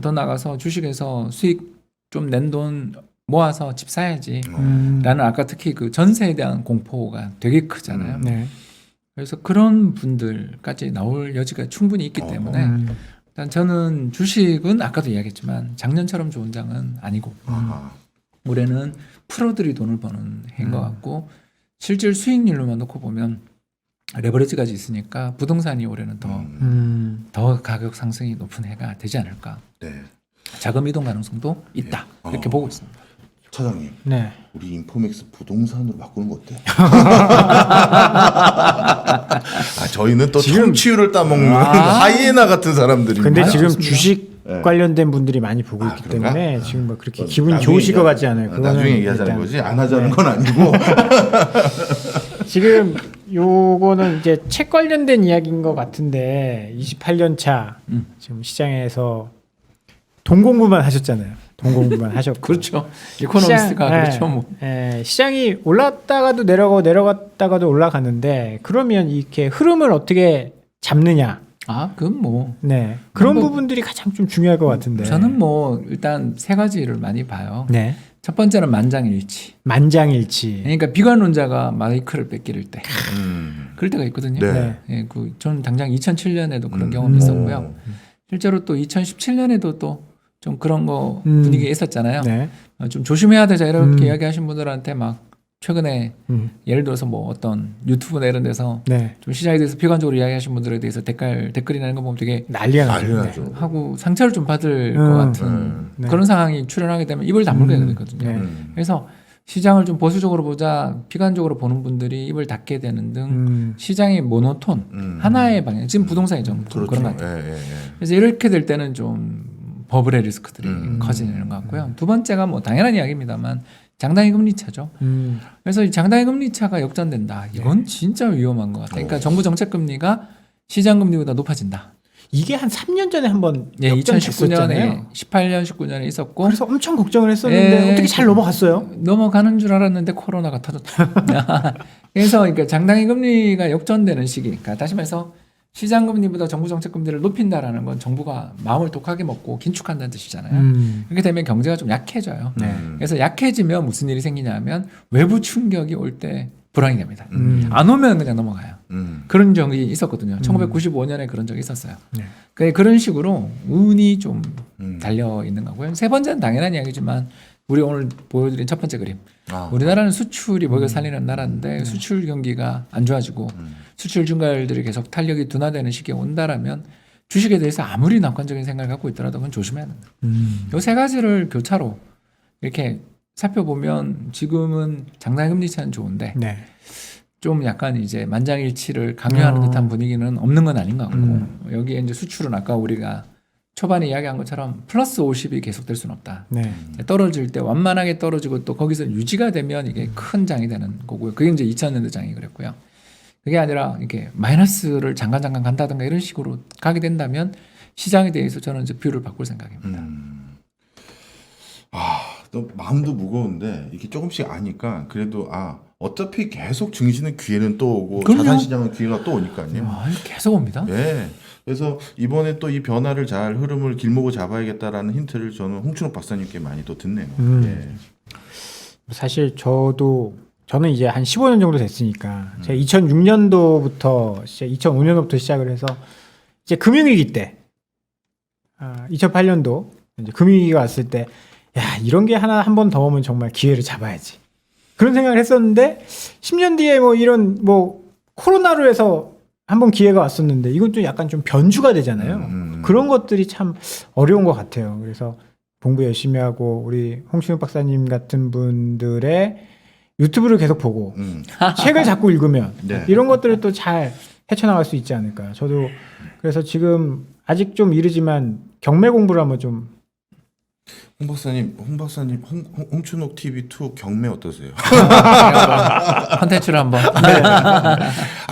더 나가서 주식에서 수익 좀 낸 돈 모아서 집 사야지. 라는 아까 특히 그 전세에 대한 공포가 되게 크잖아요. 네. 그래서 그런 분들까지 나올 여지가 충분히 있기 때문에 일단 저는 주식은 아까도 이야기했지만 작년처럼 좋은 장은 아니고 올해는 프로들이 돈을 버는 해인 것 같고 실질 수익률로만 놓고 보면 레버리지까지 있으니까 부동산이 올해는 더 가격 상승이 높은 해가 되지 않을까. 네. 자금 이동 가능성도 있다. 이렇게 보고 있습니다. 차장님. 네. 우리 인포맥스 부동산으로 바꾸는 거 어때? 저희는 또 지금- 청취율을 따먹는 하이에나 같은 사람들이. 근데 지금 좋습니다. 주식 네. 관련된 분들이 많이 보고 있기 그런가? 때문에 지금 뭐 그렇게 기분이 나중에 좋으실 것 얘기하- 같지 않아요. 그거는 나중에 얘기하자는 일단 거지 안 하자는 건 아니고. 지금 요거는 이제 책 관련된 이야기인 것 같은데 28년 차 지금 시장에서 돈 공부만 하셨잖아요. 돈 공부만 하셨고 그렇죠. 이코노미스트가 시장- 그렇죠. 뭐. 시장이 올랐다가도 내려가고 내려갔다가도 올라가는데 그러면 이렇게 흐름을 어떻게 잡느냐? 그건 뭐 네 그런 뭐- 부분들이 가장 좀 중요할 것 같은데. 저는 뭐 일단 세 가지를 많이 봐요. 네 첫 번째는 만장일치. 만장일치. 그러니까 비관론자가 마이크를 뺏기를 때 그럴 때가 있거든요. 네. 예, 저는 당장 2007년에도 그런 경험이 있었고요. 실제로 또 2017년에도 또 좀 그런 거 분위기가 있었잖아요. 네. 좀 조심해야 되자 이렇게 이야기하신 분들한테 막 최근에 예를 들어서 뭐 어떤 유튜브나 이런 데서 네. 좀 시장에 대해서 비관적으로 이야기하신 분들에 대해서 댓글이 나는 거 보면 되게 난리가 난리 나죠. 나죠. 하고 상처를 좀 받을 것 같은 네. 그런 상황이 출현하게 되면 입을 다물게 되거든요. 네. 그래서 시장을 좀 보수적으로 보자, 비관적으로 보는 분들이 입을 닫게 되는 등 시장이 모노톤 하나의 방향. 지금 부동산이죠. 그렇죠. 그런 것 같아요. 예. 그래서 이렇게 될 때는 좀 버블의 리스크들이 커지는 것 같고요. 두 번째가 뭐 당연한 이야기입니다만 장단기 금리 차죠. 그래서 이 장단기 금리 차가 역전된다. 이건 진짜 위험한 것 같아요. 그러니까 정부 정책 금리가 시장 금리보다 높아진다. 이게 한 3년 전에 한번 예, 역전됐었잖아요. 2019년에 18년 19년에 있었고 그래서 엄청 걱정을 했었는데 예, 어떻게 잘 넘어갔어요? 넘어가는 줄 알았는데 코로나가 터졌다. 그래서 그러니까 장단기 금리가 역전되는 시기. 그러니까 다시 말해서 시장 금리보다 정부 정책 금리를 높인다라는 건 정부가 마음을 독하게 먹고 긴축한다는 뜻이잖아요. 그렇게 되면 경제가 좀 약해져요. 그래서 약해지면 무슨 일이 생기냐면 외부 충격이 올 때 불안이 됩니다. 안 오면 그냥 넘어가요. 그런 적이 있었거든요. 1995년에 그런 적이 있었어요. 네. 그런 식으로 운이 좀 달려 있는 거고요. 세 번째는 당연한 이야기지만 우리 오늘 보여드린 첫 번째 그림. 우리나라는 수출이 먹여 살리는 나라인데 수출 경기가 안 좋아지고 수출 증가율들이 계속 탄력이 둔화되는 시기에 온다라면 주식에 대해서 아무리 낙관적인 생각을 갖고 있더라도 그건 조심해야 된다. 이 세 가지를 교차로 이렇게 살펴보면 지금은 장단기 금리 차는 좋은데 네. 좀 약간 이제 만장일치를 강요하는 듯한 분위기는 없는 건 아닌 것 같고 여기에 이제 수출은 아까 우리가 초반에 이야기한 것처럼 플러스 50이 계속될 수는 없다. 네. 떨어질 때 완만하게 떨어지고 또 거기서 유지가 되면 이게 큰 장이 되는 거고요. 그게 이제 2000년대 장이 그랬고요. 그게 아니라 이렇게 마이너스를 잠깐 간다든가 이런 식으로 가게 된다면 시장에 대해서 저는 이제 뷰를 바꿀 생각입니다. 또 마음도 무거운데 이게 조금씩 아니까 그래도 어차피 계속 증시는 기회는 또 오고 그럼요. 자산시장은 기회가 또 오니까요. 계속 옵니다. 예. 그래서 이번에 또 이 변화를 잘 흐름을 길목을 잡아야겠다라는 힌트를 저는 홍춘욱 박사님께 많이 또 듣네요. 예. 사실 저는 이제 한 15년 정도 됐으니까 제가 2006년도부터 2005년도부터 시작을 해서 이제 금융위기 때 2008년도 이제 금융위기가 왔을 때 야, 이런 게 한 번 더 오면 정말 기회를 잡아야지. 그런 생각을 했었는데 10년 뒤에 뭐 이런 뭐 코로나로 해서 한번 기회가 왔었는데 이건 좀 약간 좀 변주가 되잖아요. 그런 것들이 참 어려운 것 같아요. 그래서 공부 열심히 하고 우리 홍춘욱 박사님 같은 분들의 유튜브를 계속 보고 책을 자꾸 읽으면 네. 이런 것들을 또 잘 헤쳐나갈 수 있지 않을까. 저도 그래서 지금 아직 좀 이르지만 경매 공부를 한번 좀 홍 박사님, 홍춘욱 TV2 경매 어떠세요? 컨텐츠를 한번.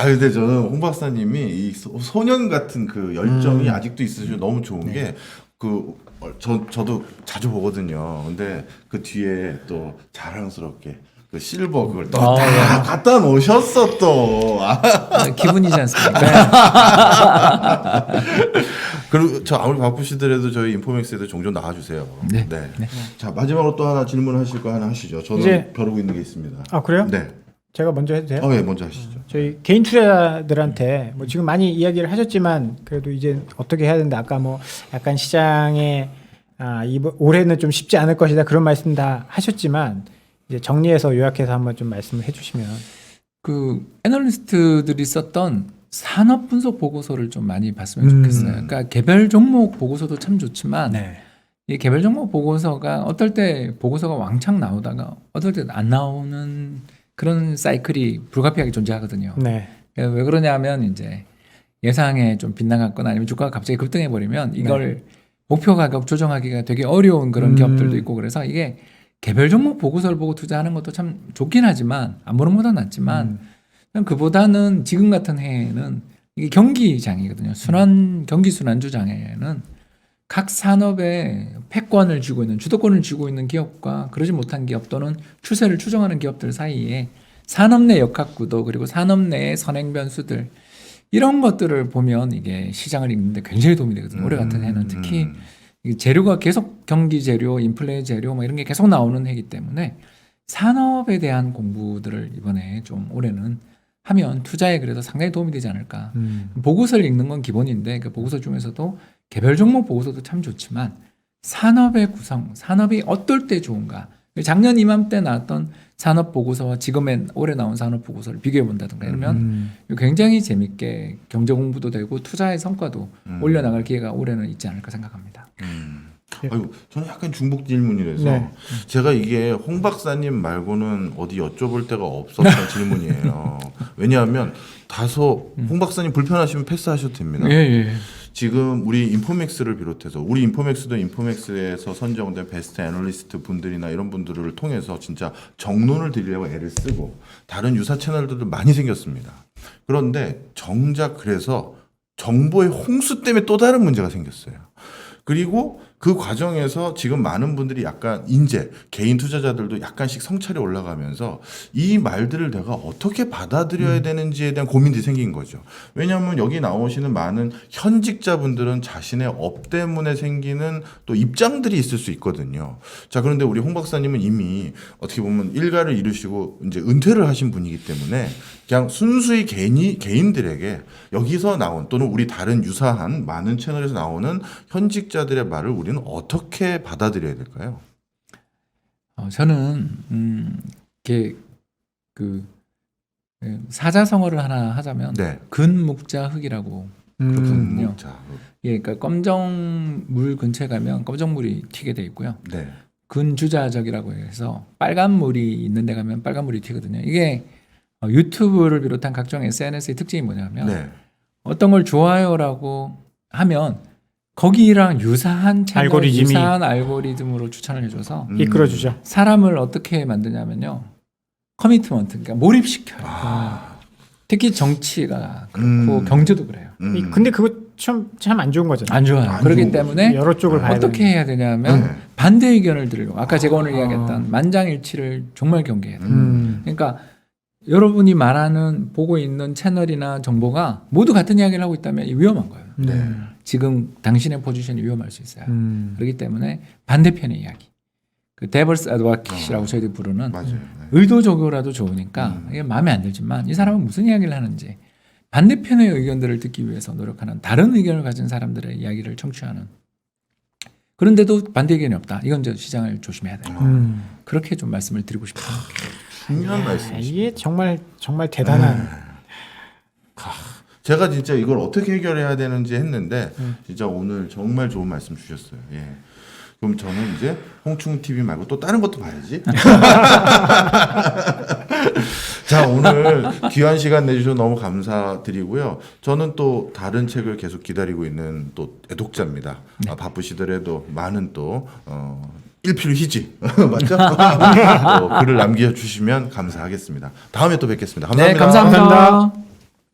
근데 저는 홍 박사님이 이 소년 같은 그 열정이 아직도 있으시고 너무 좋은 게 저도 자주 보거든요. 근데 그 뒤에 또 자랑스럽게 그 실버 그걸 또 다 갖다 놓으셨어 또. 기분이지 않습니까? 그리고 저 아무리 바쁘시더라도 저희 인포맥스에도 종종 나와주세요. 네. 자 마지막으로 또 하나 질문하실 거 하나 하시죠. 저는 이제- 벼르고 있는 게 있습니다. 아 그래요? 네. 제가 먼저 해도 돼요? 예, 먼저 하시죠. 저희 개인 투자자들한테 뭐 지금 많이 이야기를 하셨지만 그래도 이제 어떻게 해야 된다. 아까 뭐 약간 시장에 이번 올해는 좀 쉽지 않을 것이다 그런 말씀 다 하셨지만 이제 정리해서 요약해서 한번 좀 말씀을 해주시면. 그 애널리스트들이 썼던 산업 분석 보고서를 좀 많이 봤으면 좋겠어요. 그러니까 개별 종목 보고서도 참 좋지만 이 개별 종목 보고서가 어떨 때 보고서가 왕창 나오다가 어떨 때 안 나오는 그런 사이클이 불가피하게 존재하거든요. 네. 왜 그러냐면 이제 예상에 좀 빗나갔거나 아니면 주가가 갑자기 급등해 버리면 이걸 목표 가격 조정하기가 되게 어려운 그런 기업들도 있고 그래서 이게 개별 종목 보고서를 보고 투자하는 것도 참 좋긴 하지만 안 보는 것보다 낫지만 그보다는 지금 같은 해에는 이게 경기장이거든요. 경기 순환주 장에는 각 산업의 패권을 쥐고 있는 주도권을 쥐고 있는 기업과 그러지 못한 기업 또는 추세를 추정하는 기업들 사이에 산업 내 역학구도 그리고 산업 내의 선행 변수들 이런 것들을 보면 이게 시장을 읽는데 굉장히 도움이 되거든요. 올해 같은 해는 특히 재료가 계속 경기 재료, 인플레 재료 뭐 이런 게 계속 나오는 해이기 때문에 산업에 대한 공부들을 이번에 좀 올해는 하면 투자에 그래도 상당히 도움이 되지 않을까. 보고서를 읽는 건 기본인데 그 보고서 중에서도 개별 종목 보고서도 참 좋지만 산업의 구성, 산업이 어떨 때 좋은가. 작년 이맘때 나왔던 산업 보고서와 지금의 올해 나온 산업 보고서를 비교해 본다든가 이러면 굉장히 재밌게 경제 공부도 되고 투자의 성과도 올려나갈 기회가 올해는 있지 않을까 생각합니다. 아유, 저는 약간 중복 질문이라서 네. 제가 이게 홍 박사님 말고는 어디 여쭤볼 데가 없었던 질문이에요. 왜냐하면 다소 홍 박사님 불편하시면 패스하셔도 됩니다. 예. 지금 우리 인포맥스를 비롯해서 우리 인포맥스도 인포맥스에서 선정된 베스트 애널리스트 분들이나 이런 분들을 통해서 진짜 정론을 드리려고 애를 쓰고 다른 유사 채널들도 많이 생겼습니다. 그런데 정작 그래서 정보의 홍수 때문에 또 다른 문제가 생겼어요. 그리고 그 과정에서 지금 많은 분들이 약간 인재, 개인 투자자들도 약간씩 성찰이 올라가면서 이 말들을 내가 어떻게 받아들여야 되는지에 대한 고민들이 생긴 거죠. 왜냐하면 여기 나오시는 많은 현직자분들은 자신의 업 때문에 생기는 또 입장들이 있을 수 있거든요. 자, 그런데 우리 홍 박사님은 이미 어떻게 보면 일가를 이루시고 이제 은퇴를 하신 분이기 때문에 그냥 순수히 개인들에게 여기서 나온 또는 우리 다른 유사한 많은 채널에서 나오는 현직자들의 말을 우리는 어떻게 받아들여야 될까요? 저는 이게 사자성어를 하나 하자면 네. 근묵자흑이라고 그렇거든요. 자, 예, 그러니까 검정물 근처에 가면 검정물이 튀게 돼 있고요. 네. 근주자적이라고 해서 빨간 물이 있는 데 가면 빨간 물이 튀거든요. 이게 유튜브를 비롯한 각종 SNS의 특징이 뭐냐면 네. 어떤 걸 좋아요라고 하면 거기랑 유사한 채널, 알고리즘이. 유사한 알고리즘으로 추천을 해줘서 이끌어주죠. 사람을 어떻게 만드냐면요. 커미트먼트, 그러니까 몰입시켜요. 특히 정치가 그렇고 경제도 그래요. 근데 그거 참 안 좋은 거잖아요. 안 좋아요. 안 그렇기 좋은 때문에 여러 쪽을 봐야 어떻게 되는. 해야 되냐면 네. 반대 의견을 들으려고 아까 제가 오늘 이야기했던 만장일치를 정말 경계해야 돼요. 그러니까 여러분이 말하는 보고 있는 채널이나 정보가 모두 같은 이야기를 하고 있다면 위험한 거예요. 네. 지금 당신의 포지션이 위험할 수 있어요. 그렇기 때문에 반대편의 이야기, 그 데블스 애드버킷이라고 저희들이 부르는 맞아요. 네. 의도적으로라도 좋으니까 이게 마음에 안 들지만 이 사람은 무슨 이야기를 하는지 반대편의 의견들을 듣기 위해서 노력하는 다른 의견을 가진 사람들의 이야기를 청취하는, 그런데도 반대 의견이 없다. 이건 저 시장을 조심해야 돼요. 그렇게 좀 말씀을 드리고 싶어요. 중요한 말씀이시죠. 이게 정말 대단한. 제가 진짜 이걸 어떻게 해결해야 되는지 했는데 진짜 오늘 정말 좋은 말씀 주셨어요. 예. 그럼 저는 이제 홍충 TV 말고 또 다른 것도 봐야지. 자, 오늘 귀한 시간 내주셔서 너무 감사드리고요. 저는 또 다른 책을 계속 기다리고 있는 또 애독자입니다. 바쁘시더라도 많은 또 일필 희지 맞죠? 글을 남겨주시면 감사하겠습니다. 다음에 또 뵙겠습니다. 감사합니다. 네, 감사합니다.